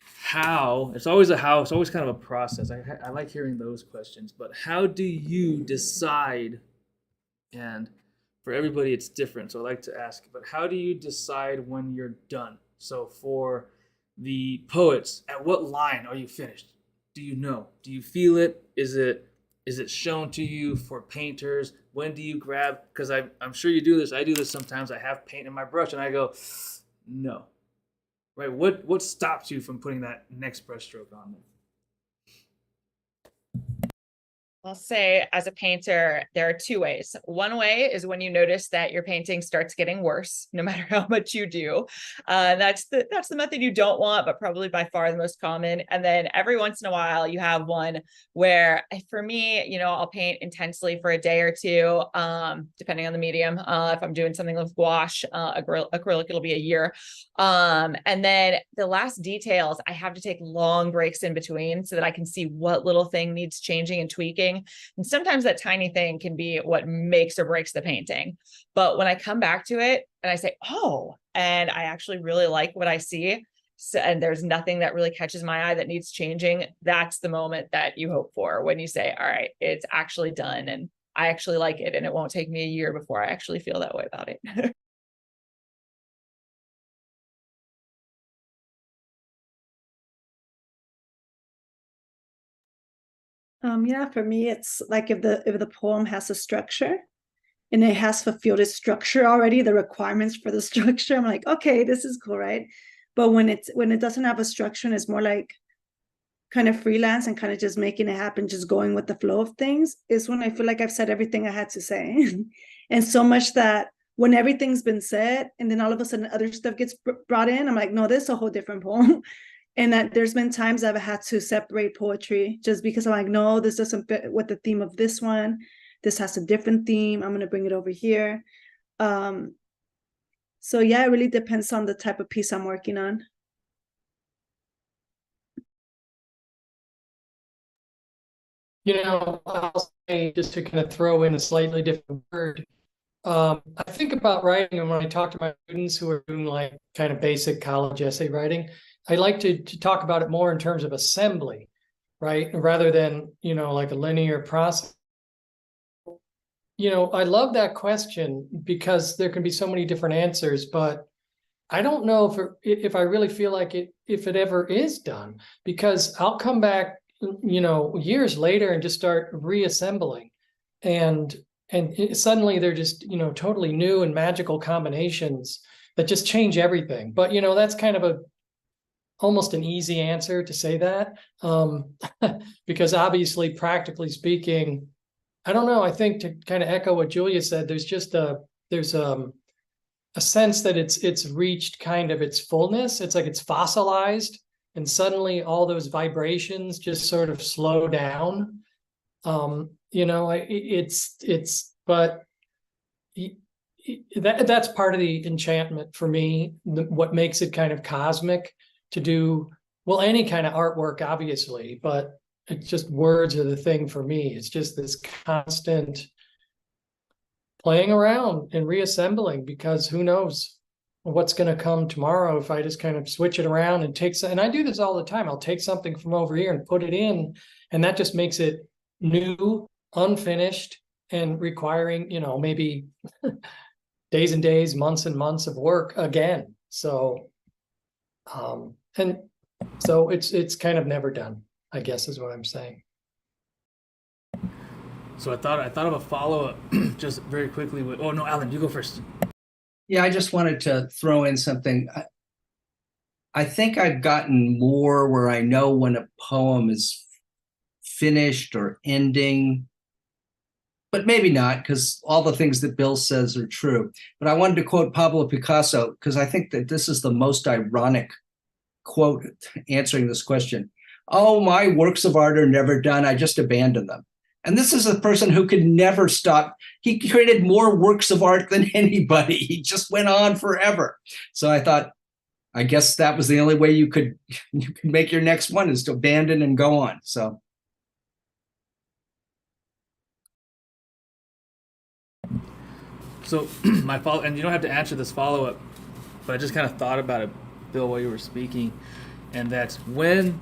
how. It's always a how. It's always kind of a process. I like hearing those questions. But how do you decide? And for everybody, it's different. So I like to ask, but how do you decide when you're done? So for the poets, at what line are you finished? Do you know? Do you feel it? Is it shown to you? For painters, when do you grab? Because I'm sure you do this. I do this sometimes. I have paint in my brush and I go, no. Right? What stops you from putting that next brush stroke on there? I'll say as a painter, there are two ways. One way is when you notice that your painting starts getting worse, no matter how much you do. That's the method you don't want, but probably by far the most common. And then every once in a while, you have one where, for me, I'll paint intensely for a day or two, depending on the medium. If I'm doing something with gouache, acrylic, it'll be a year. And then the last details, I have to take long breaks in between so that I can see what little thing needs changing and tweaking. And sometimes that tiny thing can be what makes or breaks the painting. But when I come back to it and I say, oh, and I actually really like what I see, so, and there's nothing that really catches my eye that needs changing, that's the moment that you hope for when you say, all right, it's actually done and I actually like it, and it won't take me a year before I actually feel that way about it. Yeah, for me, it's like if the poem has a structure and it has fulfilled its structure already, the requirements for the structure, I'm like, okay, this is cool, right? But when it doesn't have a structure and it's more like kind of freelance and kind of just making it happen, just going with the flow of things, is when I feel like I've said everything I had to say. And so much that when everything's been said and then all of a sudden other stuff gets brought in, I'm like, no, this is a whole different poem. And that there's been times I've had to separate poetry just because I'm like, no, this doesn't fit with the theme of this one. This has a different theme. I'm going to bring it over here. So yeah, it really depends on the type of piece I'm working on. I'll say, just to kind of throw in a slightly different word, I think about writing, and when I talk to my students who are doing like kind of basic college essay writing, I like to talk about it more in terms of assembly, right? Rather than, like a linear process. I love that question because there can be so many different answers, but I don't know if I really feel like if it ever is done, because I'll come back, years later and just start reassembling, and suddenly they're just, totally new and magical combinations that just change everything. But, that's kind of almost an easy answer to say that, because obviously, practically speaking, I don't know. I think, to kind of echo what Julia said, there's just a sense that it's reached kind of its fullness. It's like it's fossilized, and suddenly all those vibrations just sort of slow down. That's part of the enchantment for me. What makes it kind of cosmic to do, well, any kind of artwork, obviously, but it's just words are the thing for me. It's just this constant playing around and reassembling, because who knows what's going to come tomorrow if I just kind of switch it around and and I do this all the time. I'll take something from over here and put it in, and that just makes it new, unfinished, and requiring, maybe days and days, months and months of work again. So, and so it's kind of never done, I guess, is what I'm saying. So I thought of a follow-up just very quickly with, oh no, Alan, you go first. Yeah, I just wanted to throw in something. I think I've gotten more where I know when a poem is finished or ending, but maybe not, because all the things that Bill says are true. But I wanted to quote Pablo Picasso, because I think that this is the most ironic quote answering this question. Oh, my works of art are never done. I just abandon them. And this is a person who could never stop. He created more works of art than anybody. He just went on forever. So I thought, I guess that was the only way you could make your next one, is to abandon and go on. So So my follow, and you don't have to answer this follow up, but I just kind of thought about it, Bill, while you were speaking, and that's when,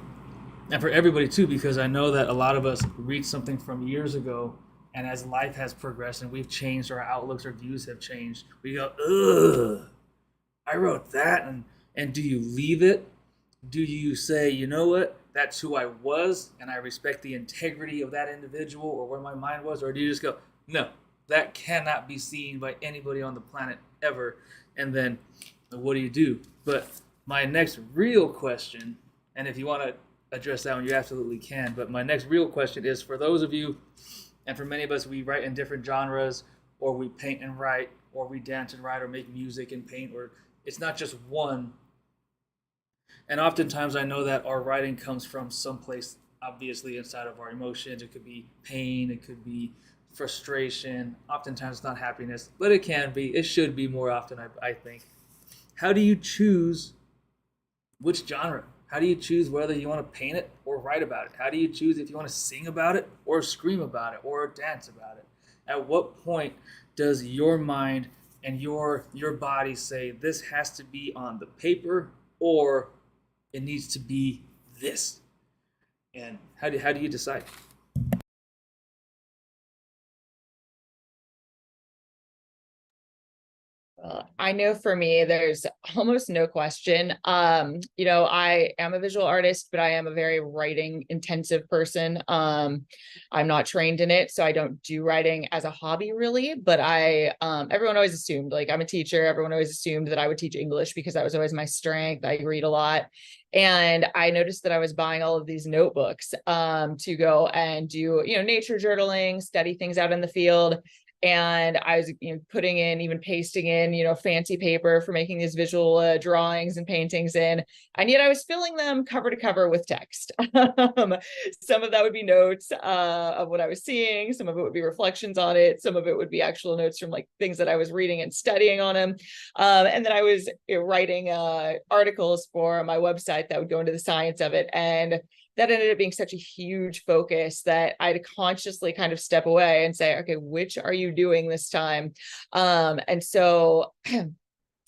and for everybody too, because I know that a lot of us read something from years ago, and as life has progressed and we've changed, our outlooks, our views have changed, we go, ugh, I wrote that, and do you leave it? Do you say, you know what, that's who I was, and I respect the integrity of that individual or where my mind was, or do you just go, no, that cannot be seen by anybody on the planet ever, and then what do? But my next real question, and if you want to address that one, you absolutely can, but my next real question is, for those of you, and for many of us, we write in different genres, or we paint and write, or we dance and write, or make music and paint, or it's not just one. And oftentimes I know that our writing comes from someplace, obviously, inside of our emotions. It could be pain, it could be frustration. Oftentimes it's not happiness, but it can be. It should be more often, I think. How do you choose which genre? How do you choose whether you want to paint it or write about it? How do you choose if you want to sing about it or scream about it or dance about it? At what point does your mind and your body say this has to be on the paper, or it needs to be this? And how do you decide? I know for me, there's almost no question. I am a visual artist, but I am a very writing intensive person. I'm not trained in it, so I don't do writing as a hobby really, but everyone always assumed, like, I'm a teacher. Everyone always assumed that I would teach English because that was always my strength. I read a lot. And I noticed that I was buying all of these notebooks to go and do, nature journaling, study things out in the field. And I was, putting in, even pasting in, fancy paper for making these visual drawings and paintings in, and yet I was filling them cover to cover with text. Some of that would be notes of what I was seeing. Some of it would be reflections on it. Some of it would be actual notes from like things that I was reading and studying on them. And then I was writing articles for my website that would go into the science of it. And that ended up being such a huge focus that I had to consciously kind of step away and say, okay, which are you doing this time? And so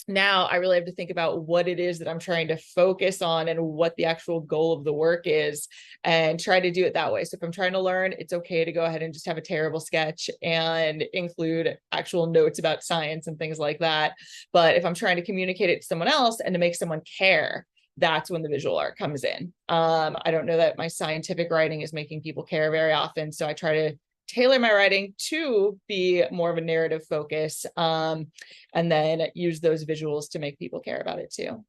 now I really have to think about what it is that I'm trying to focus on and what the actual goal of the work is, and try to do it that way. So if I'm trying to learn, it's okay to go ahead and just have a terrible sketch and include actual notes about science and things like that. But if I'm trying to communicate it to someone else and to make someone care, that's when the visual art comes in. I don't know that my scientific writing is making people care very often, so I try to tailor my writing to be more of a narrative focus, and then use those visuals to make people care about it too.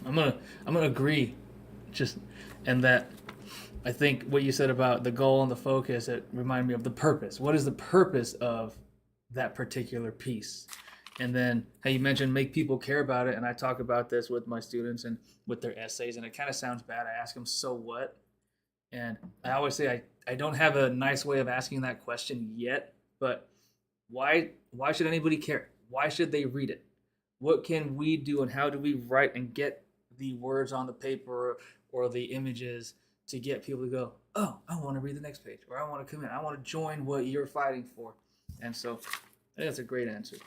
I'm gonna agree, and that I think what you said about the goal and the focus, it reminded me of the purpose. What is the purpose of that particular piece? And then how you mentioned make people care about it, and I talk about this with my students and with their essays, and it kind of sounds bad. I ask them, so what? And I always say I don't have a nice way of asking that question yet, but why should anybody care? Why should they read it? What can we do, and how do we write and get the words on the paper or the images to get people to go, oh, I want to read the next page, or I want to come in, I want to join what you're fighting for. And so I think that's a great answer.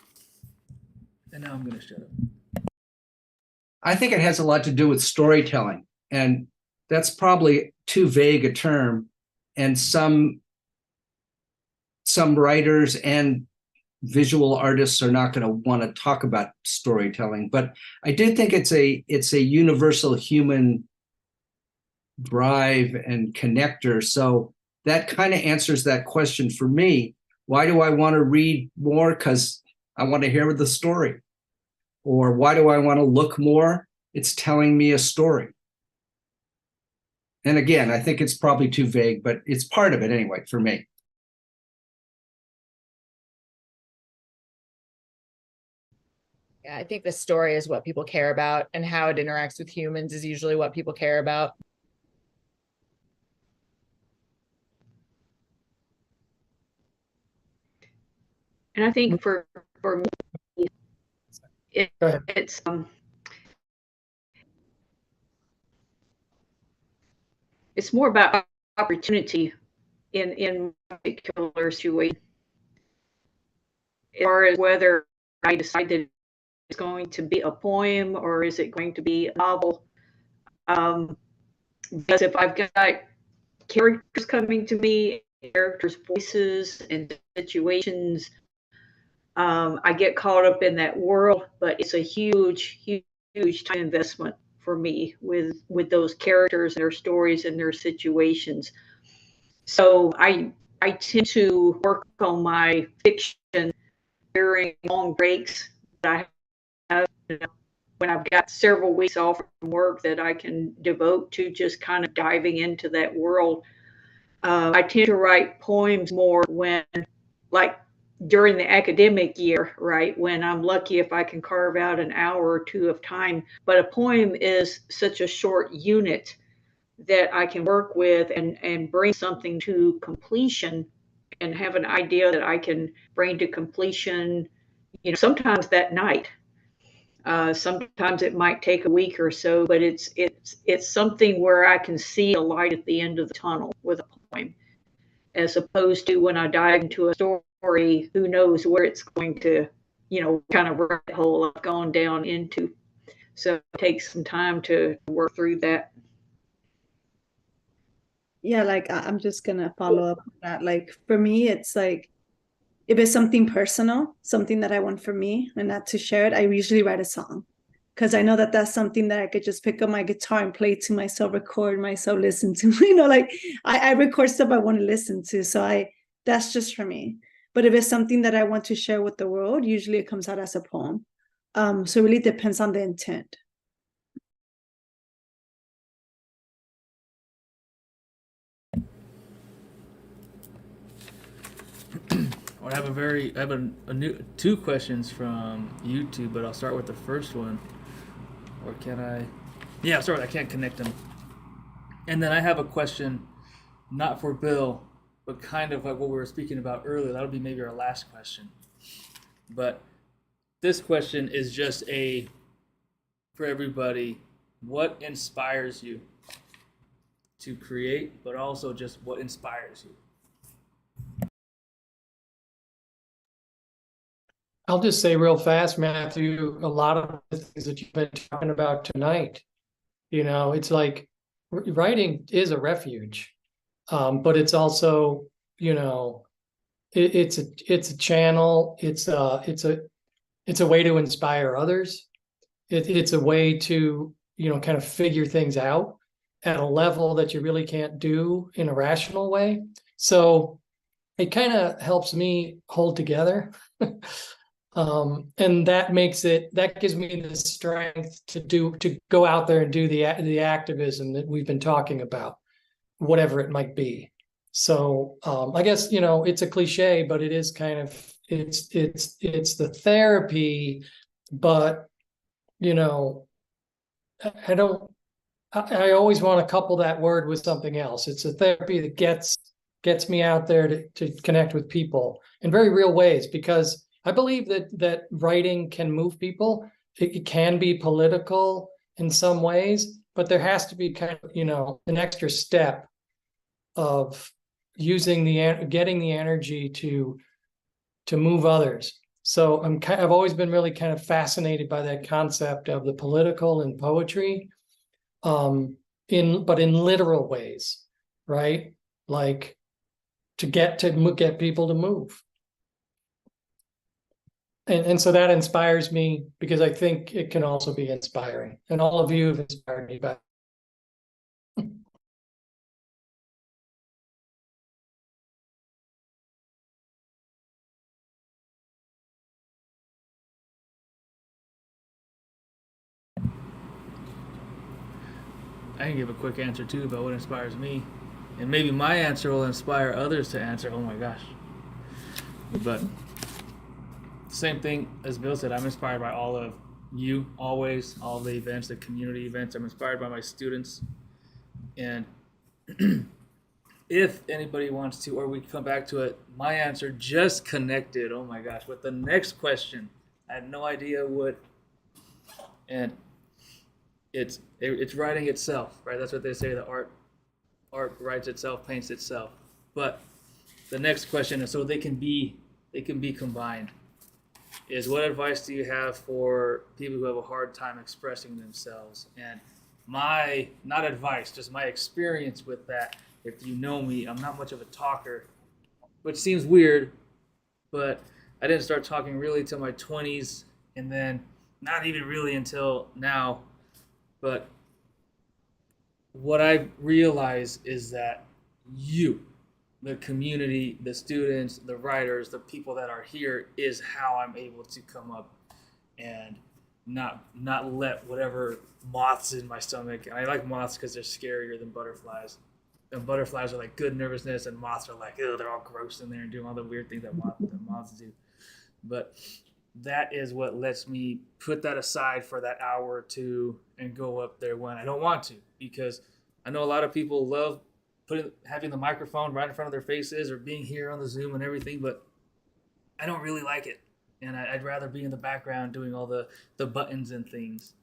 And now I'm going to shut up. I think it has a lot to do with storytelling, and that's probably too vague a term. And some writers and visual artists are not going to want to talk about storytelling, but I do think it's a universal human drive and connector. So that kind of answers that question for me. Why do I want to read more? Because I want to hear the story. Or why do I want to look more? It's telling me a story. And again, I think it's probably too vague, but it's part of it anyway for me. Yeah, I think the story is what people care about, and how it interacts with humans is usually what people care about. And I think for me, Go ahead. it's more about opportunity in particular situation. As far as whether I decide that it's going to be a poem or is it going to be a novel. Because if I've got characters coming to me, characters' voices and situations, I get caught up in that world, but it's a huge, huge, huge time investment for me with those characters and their stories and their situations. So I tend to work on my fiction during long breaks that I have, when I've got several weeks off from work that I can devote to just kind of diving into that world. I tend to write poems more when, like, during the academic year, right? When I'm lucky if I can carve out an hour or two of time. But a poem is such a short unit that I can work with and bring something to completion and have an idea that I can bring to completion, sometimes that night. Sometimes it might take a week or so, but it's something where I can see a light at the end of the tunnel with a poem, as opposed to when I dive into a story, who knows where it's going to, kind of rabbit hole I've gone down into. So it takes some time to work through that. Yeah, like I'm just gonna follow up on that. Like for me, it's like if it's something personal, something that I want for me and not to share it, I usually write a song because I know that that's something that I could just pick up my guitar and play to myself, record myself, listen to. Like I record stuff I want to listen to. So that's just for me. But if it's something that I want to share with the world, usually it comes out as a poem. So it really depends on the intent. I have a new two questions from YouTube, but I'll start with the first one. Or can I? Yeah, sorry, I can't connect them. And then I have a question, not for Bill, but kind of like what we were speaking about earlier. That'll be maybe our last question. But this question is just for everybody. What inspires you to create, but also just what inspires you? I'll just say real fast, Matthew, a lot of the things that you've been talking about tonight, it's like writing is a refuge, but it's also, it's a channel. It's a way to inspire others. It's a way to, kind of figure things out at a level that you really can't do in a rational way. So it kind of helps me hold together. And that gives me the strength to go out there and do the activism that we've been talking about, whatever it might be. So I guess, it's a cliche, but it is kind of, it's the therapy, but, I always want to couple that word with something else. It's a therapy that gets me out there to connect with people in very real ways, because I believe that writing can move people. It can be political in some ways, but there has to be kind of, an extra step of getting the energy to move others. So I've always been really kind of fascinated by that concept of the political in poetry, but in literal ways, right? Like to get people to move. And so that inspires me because I think it can also be inspiring. And all of you have inspired me back. I can give a quick answer too about what inspires me. And maybe my answer will inspire others to answer. Oh my gosh. But same thing as Bill said, I'm inspired by all of you always, all the events, the community events. I'm inspired by my students. And if anybody wants to, or we come back to it, my answer just connected. Oh my gosh, with the next question. I had no idea what, and it's writing itself, right? That's what they say. The art writes itself, paints itself. But the next question is, so they can be combined. Is what advice do you have for people who have a hard time expressing themselves? And my, not advice, just my experience with that. If you know me, I'm not much of a talker, which seems weird, but I didn't start talking really till my 20s, and then not even really until now. But what I realize is that you, the community, the students, the writers, the people that are here, is how I'm able to come up and not let whatever moths in my stomach. And I like moths because they're scarier than butterflies. And butterflies are like good nervousness, and moths are like, oh, they're all gross in there and doing all the weird things that moths do. But that is what lets me put that aside for that hour or two and go up there when I don't want to, because I know a lot of people love having the microphone right in front of their faces or being here on the Zoom and everything, but I don't really like it. And I'd rather be in the background doing all the buttons and things.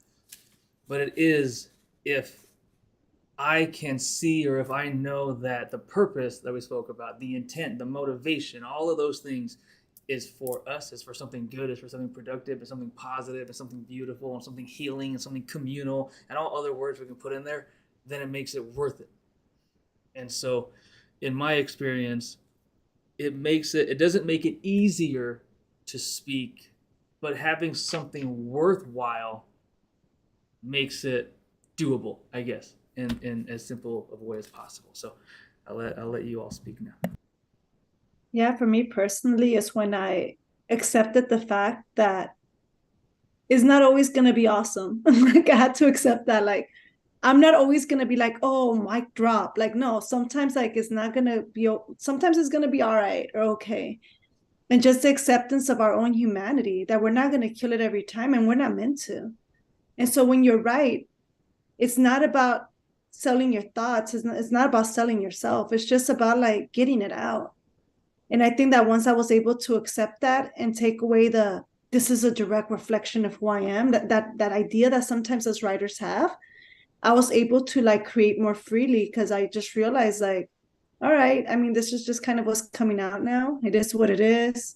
But it is, if I can see, or if I know that the purpose that we spoke about, the intent, the motivation, all of those things is for us, is for something good, is for something productive, is something positive, is something beautiful, and something healing, and something communal, and all other words we can put in there, then it makes it worth it. And so in my experience, it doesn't make it easier to speak, but having something worthwhile makes it doable, I guess, in as simple of a way as possible. So I'll let you all speak now. Yeah, for me personally, is when I accepted the fact that it's not always going to be awesome. Like, I had to accept that, like, I'm not always going to be like, oh, mic drop. Like, no, sometimes like it's not going to be, sometimes it's going to be all right or okay. And just the acceptance of our own humanity, that we're not going to kill it every time, and we're not meant to. And so when you're right, it's not about selling your thoughts. It's not about selling yourself. It's just about like getting it out. And I think that once I was able to accept that and take away this is a direct reflection of who I am, that idea that sometimes as writers have, I was able to like create more freely, because I just realized like, all right, I mean, this is just kind of what's coming out now. It is what it is.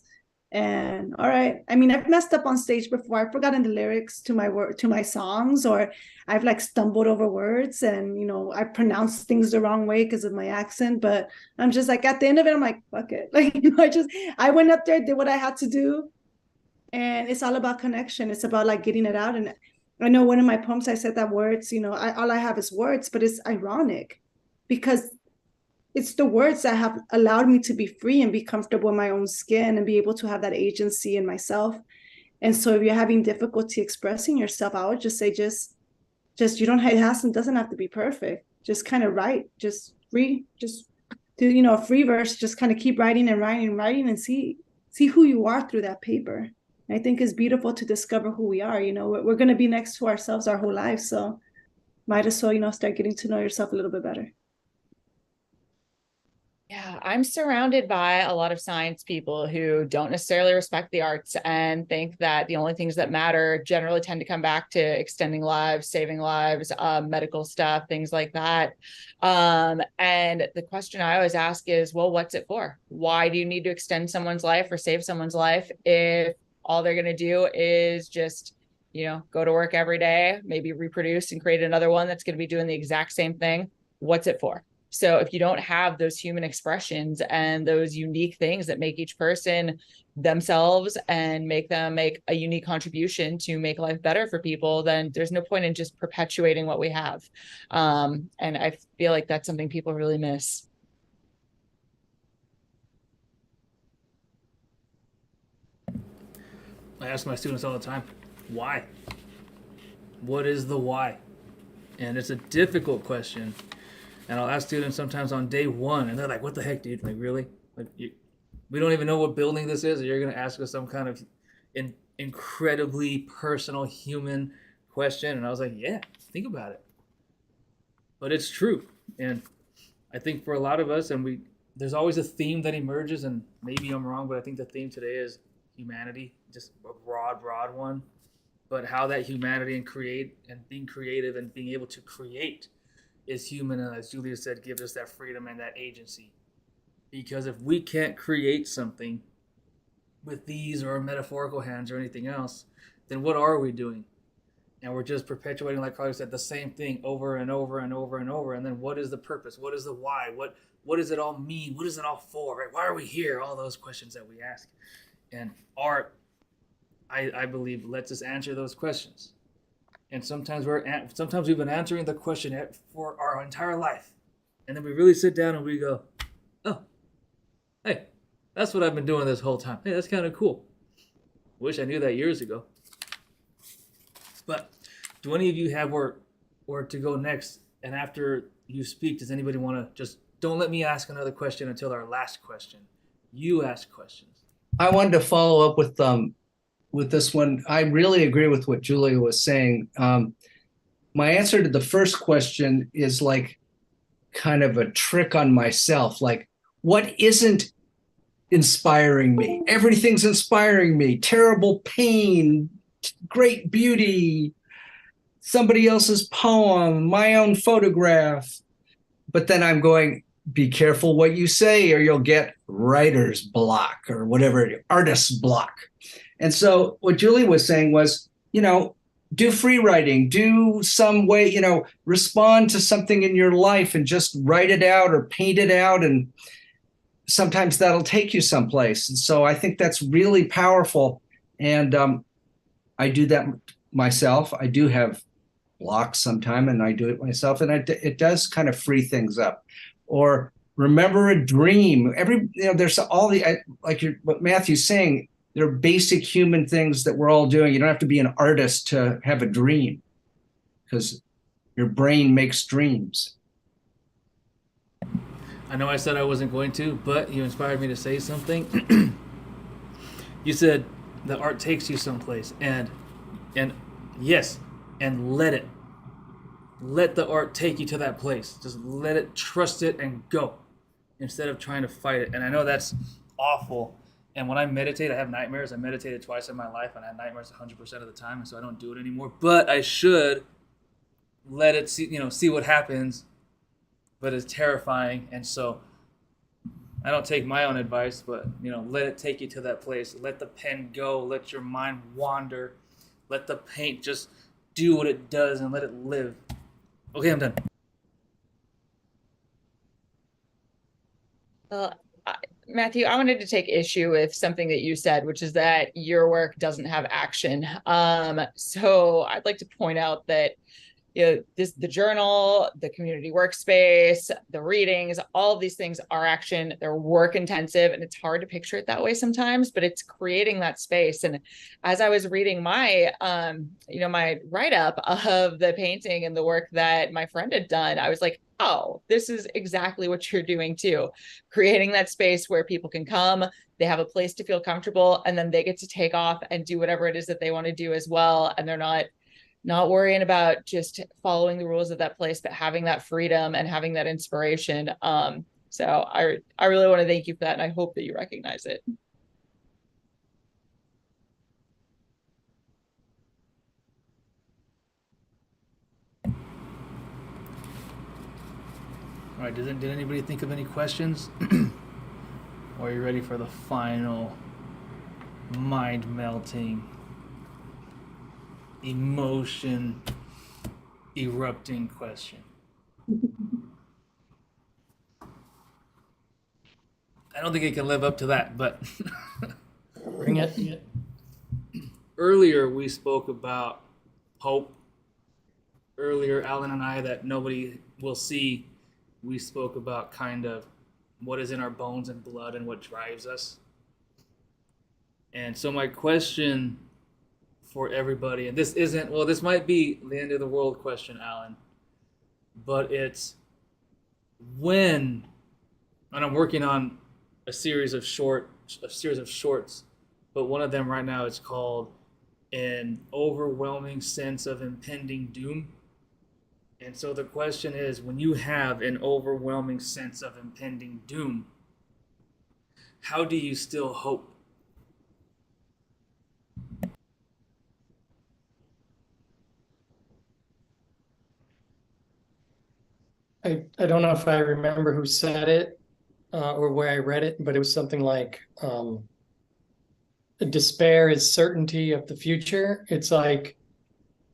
And all right, I mean, I've messed up on stage before. I've forgotten the lyrics to my songs, or I've like stumbled over words, and I pronounce things the wrong way because of my accent. But I'm just like, at the end of it, I'm like, fuck it. Like, I went up there, did what I had to do, and it's all about connection. It's about like getting it out. And I know one of my poems, I said that words, all I have is words, but it's ironic because it's the words that have allowed me to be free and be comfortable in my own skin and be able to have that agency in myself. And so if you're having difficulty expressing yourself, I would just say, just you don't have, it doesn't have to be perfect. Just kind of write, just do, a free verse, just kind of keep writing and writing and writing, and see who you are through that paper. And I think it's beautiful to discover who we are. We're going to be next to ourselves our whole life. So might as well, start getting to know yourself a little bit better. Yeah, I'm surrounded by a lot of science people who don't necessarily respect the arts and think that the only things that matter generally tend to come back to extending lives, saving lives, medical stuff, things like that. And the question I always ask is, well, what's it for? Why do you need to extend someone's life or save someone's life if all they're going to do is just, go to work every day, maybe reproduce and create another one that's going to be doing the exact same thing? What's it for? So if you don't have those human expressions and those unique things that make each person themselves and make them make a unique contribution to make life better for people, then there's no point in just perpetuating what we have. And I feel like that's something people really miss. I ask my students all the time, why? What is the why? And it's a difficult question. And I'll ask students sometimes on day one, and they're like, what the heck, dude? Like, really? Like, we don't even know what building this is, and you're going to ask us some kind of incredibly personal human question? And I was like, yeah, think about it. But it's true. And I think for a lot of us, and there's always a theme that emerges, and maybe I'm wrong, but I think the theme today is humanity, just a broad one. But how that humanity and being creative and being able to create is human, and as Julia said, gives us that freedom and that agency. Because if we can't create something with these or metaphorical hands or anything else, then what are we doing? And we're just perpetuating, like Carly said, the same thing over and over and over and over. And then what is the purpose? What is the why? What does it all mean? What is it all for? Right? Why are we here? All those questions that we ask. And art, I believe, lets us answer those questions. And sometimes we've been answering the question for our entire life, and then we really sit down and we go, "Oh, hey, that's what I've been doing this whole time. Hey, that's kind of cool. Wish I knew that years ago." But do any of you have where to go next? And after you speak, does anybody want to just don't let me ask another question until our last question? You ask questions. I wanted to follow up with this one. I really agree with what Julia was saying. My answer to the first question is like kind of a trick on myself. Like, what isn't inspiring me? Everything's inspiring me. Terrible pain, great beauty, somebody else's poem, my own photograph. But then I'm going, be careful what you say or you'll get writer's block or whatever, artist's block. And so what Julie was saying was, do free writing, do some way, respond to something in your life and just write it out or paint it out. And sometimes that'll take you someplace. And so I think that's really powerful. And I do that myself. I do have blocks sometime and I do it myself. And it does kind of free things up. Or remember a dream. There's all what Matthew's saying, there are basic human things that we're all doing. You don't have to be an artist to have a dream because your brain makes dreams. I know I said I wasn't going to, but you inspired me to say something. You said the art takes you someplace, and yes, and let the art take you to that place. Just let it, trust it, and go, instead of trying to fight it. And I know that's awful. And when I meditate, I have nightmares. I meditated twice in my life, and I had nightmares 100% of the time, and so I don't do it anymore. But I should let it see what happens. But it's terrifying, and so I don't take my own advice, but let it take you to that place. Let the pen go. Let your mind wander. Let the paint just do what it does and let it live. Okay, I'm done. Well, Matthew, I wanted to take issue with something that you said, which is that your work doesn't have action. So I'd like to point out that the journal, the community workspace, the readings, all of these things are action. They're work intensive, and it's hard to picture it that way sometimes, but it's creating that space. And as I was reading my, my write-up of the painting and the work that my friend had done, I was like, oh, this is exactly what you're doing too. Creating that space where people can come, they have a place to feel comfortable, and then they get to take off and do whatever it is that they want to do as well. And they're not worrying about just following the rules of that place, but having that freedom and having that inspiration. So I really want to thank you for that. And I hope that you recognize it. All right, did anybody think of any questions? Or are you ready for the final mind-melting, emotion erupting question? I don't think it can live up to that, but Bring it. earlier we spoke about hope. Earlier, Alan and I, that nobody will see, we spoke about kind of what is in our bones and blood and what drives us. And so my question for everybody, and this might be the end of the world question, Alan, but it's when, and I'm working on a series of shorts, but one of them right now is called An Overwhelming Sense of Impending Doom. And so the question is, when you have an overwhelming sense of impending doom, how do you still hope? I don't know if I remember who said it or where I read it, but it was something like despair is certainty of the future. It's like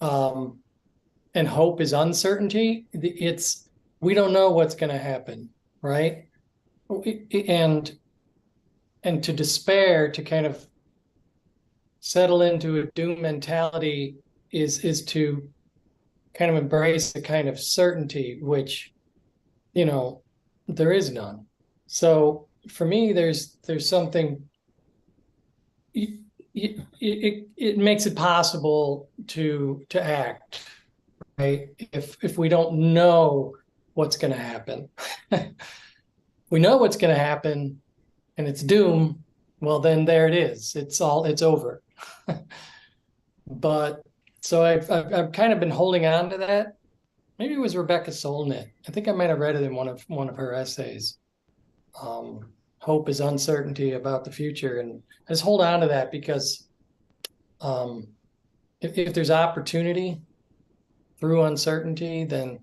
and hope is uncertainty. It's we don't know what's going to happen, right? And to despair, to kind of settle into a doom mentality is to kind of embrace the kind of certainty which, you know, there is none. So for me, there's something it makes it possible to act, right? If we don't know what's going to happen, we know what's going to happen, and it's doom. Well, then there it is. It's over. But so I've kind of been holding on to that. Maybe it was Rebecca Solnit. I think I might have read it in one of her essays. Hope is uncertainty about the future, and I just hold on to that because if there's opportunity through uncertainty, then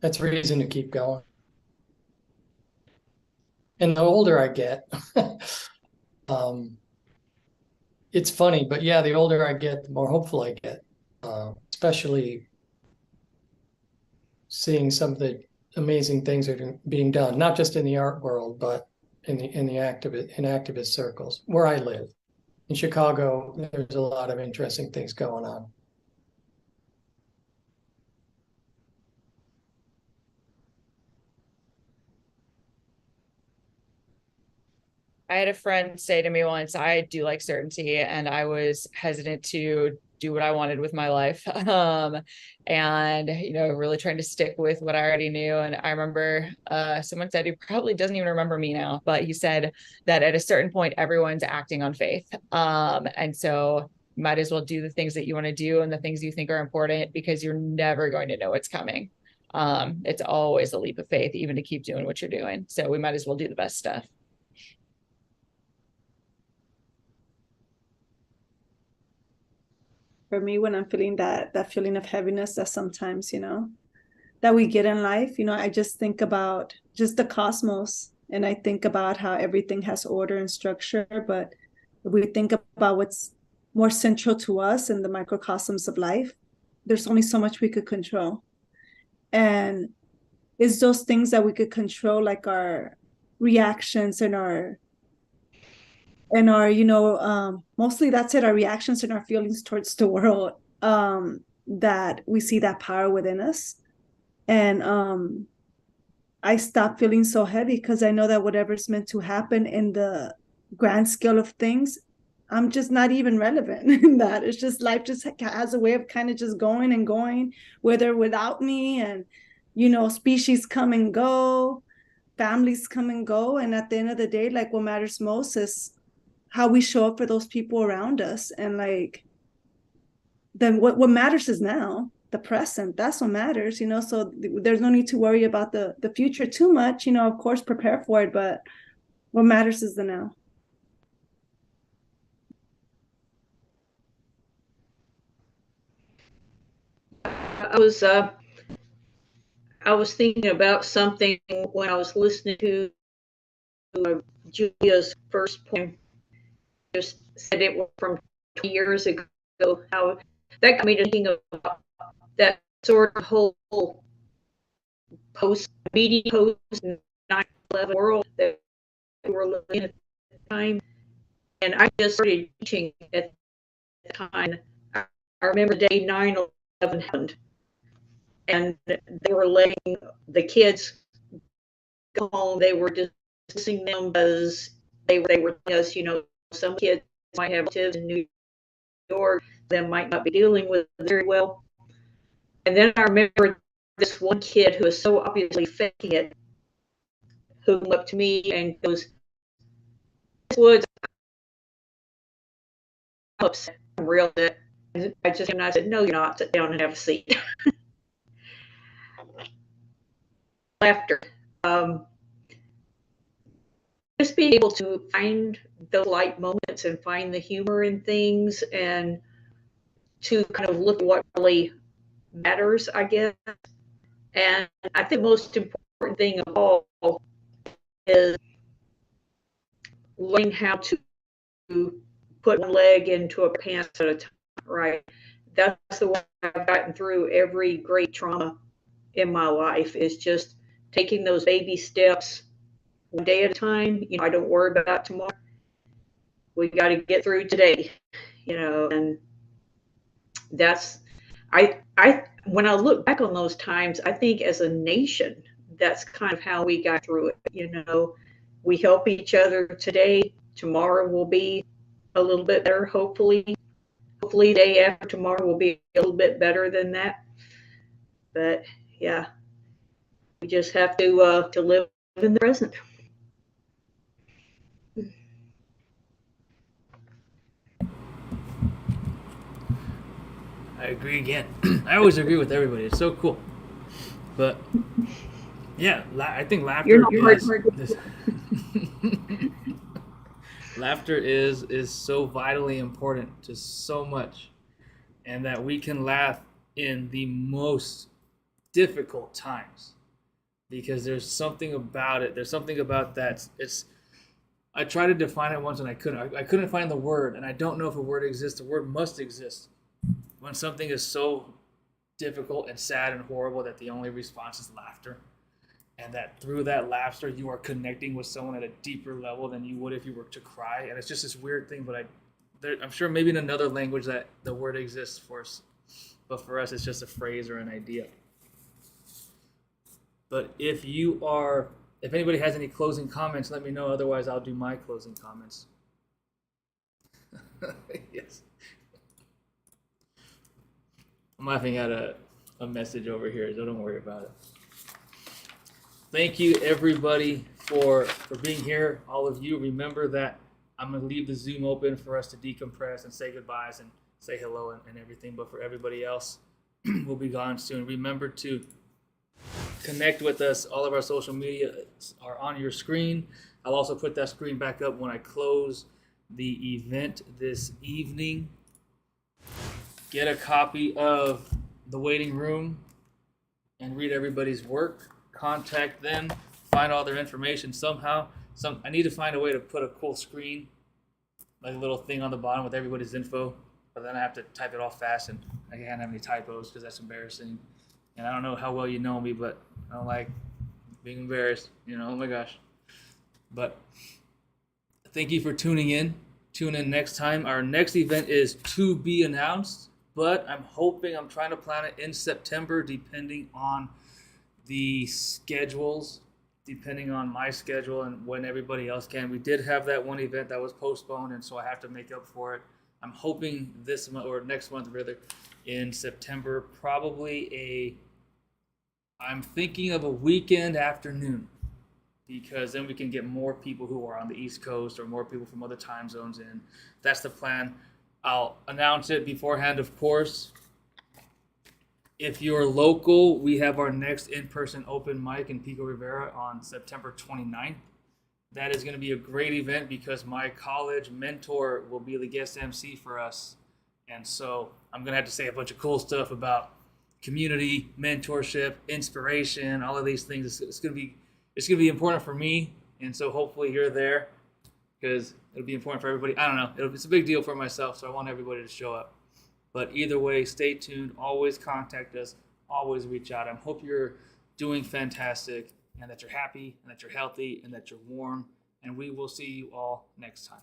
that's reason to keep going. And the older I get, it's funny, but yeah, the older I get, the more hopeful I get, especially seeing some of the amazing things that are being done, not just in the art world, but in activist circles where I live. In Chicago, there's a lot of interesting things going on. I had a friend say to me once, I do like certainty, and I was hesitant to do what I wanted with my life. And, really trying to stick with what I already knew. And I remember someone said, he probably doesn't even remember me now, but he said that at a certain point, everyone's acting on faith. And so you might as well do the things that you want to do and the things you think are important, because you're never going to know what's coming. It's always a leap of faith, even to keep doing what you're doing. So we might as well do the best stuff. For me, when I'm feeling that feeling of heaviness that sometimes, that we get in life, I just think about just the cosmos, and I think about how everything has order and structure. But if we think about what's more central to us in the microcosms of life, there's only so much we could control. And it's those things that we could control, like our reactions and our mostly that's it, our reactions and our feelings towards the world, that we see that power within us. And I stop feeling so heavy because I know that whatever's meant to happen in the grand scale of things, I'm just not even relevant in that. It's just life just has a way of kind of just going and going, whether without me. And species come and go, families come and go, and at the end of the day, like, what matters most is how we show up for those people around us. And like, then what matters is now, the present. That's what matters, so there's no need to worry about the future too much. Of course, prepare for it, but what matters is the now. I was thinking about something when I was listening to Julia's first poem. Just said it from 20 years ago. How that got me to thinking about that sort of whole post-media, post-9/11 world that we were living in at the time. And I just started teaching at the time. I remember the day 9/11 happened, and they were letting the kids go home. They were dismissing them because they were telling us, some kids might have relatives in New York, them might not be dealing with it very well. And then I remember this one kid who was so obviously faking it, who came up to me and goes, "Woods, I'm upset. I'm real upset. I said, no, you're not. Sit down and have a seat. Laughter. Just being able to find the light moments and find the humor in things, and to kind of look at what really matters, I guess. And I think the most important thing of all is learning how to put one leg into a pants at a time, right? That's the way I've gotten through every great trauma in my life, is just taking those baby steps one day at a time. I don't worry about tomorrow. We got to get through today, and that's, when I look back on those times, I think as a nation, that's kind of how we got through it. We help each other today. Tomorrow will be a little bit better, hopefully. Hopefully, day after tomorrow will be a little bit better than that. But yeah, we just have to live in the present. I agree again. I always agree with everybody. It's so cool. But yeah, I think laughter You're is hard. laughter is so vitally important to so much, and that we can laugh in the most difficult times, because there's something about it. There's something about that. I tried to define it once and I couldn't. I couldn't find the word, and I don't know if a word exists. The word must exist when something is so difficult and sad and horrible that the only response is laughter, and that through that laughter you are connecting with someone at a deeper level than you would if you were to cry. And it's just this weird thing, but I'm sure maybe in another language that the word exists for us, but for us it's just a phrase or an idea. But if anybody has any closing comments, let me know. Otherwise, I'll do my closing comments. Yes. I'm laughing at a message over here, so don't worry about it. Thank you, everybody, for being here. All of you, remember that I'm going to leave the Zoom open for us to decompress and say goodbyes and say hello and everything. But for everybody else, we'll be gone soon. Remember to connect with us. All of our social media are on your screen. I'll also put that screen back up when I close the event this evening. Get a copy of The Waiting Room and read everybody's work. Contact them. Find all their information somehow. I need to find a way to put a cool screen, like a little thing on the bottom with everybody's info. But then I have to type it all fast, and I can't have any typos because that's embarrassing. And I don't know how well you know me, but I don't like being embarrassed. Oh my gosh. But thank you for tuning in. Tune in next time. Our next event is to be announced, but I'm trying to plan it in September, depending on the schedules, depending on my schedule and when everybody else can. We did have that one event that was postponed, and so I have to make up for it. I'm hoping this month, or next month rather, in September, I'm thinking of a weekend afternoon, because then we can get more people who are on the East Coast or more people from other time zones in. That's the plan. I'll announce it beforehand, of course. If you're local, we have our next in-person open mic in Pico Rivera on September 29th. That is going to be a great event because my college mentor will be the guest MC for us. And so I'm going to have to say a bunch of cool stuff about community, mentorship, inspiration, all of these things. It's going to be important for me. And so hopefully you're there, because it'll be important for everybody. I don't know. It's a big deal for myself, so I want everybody to show up. But either way, stay tuned. Always contact us. Always reach out. I hope you're doing fantastic, and that you're happy, and that you're healthy, and that you're warm. And we will see you all next time.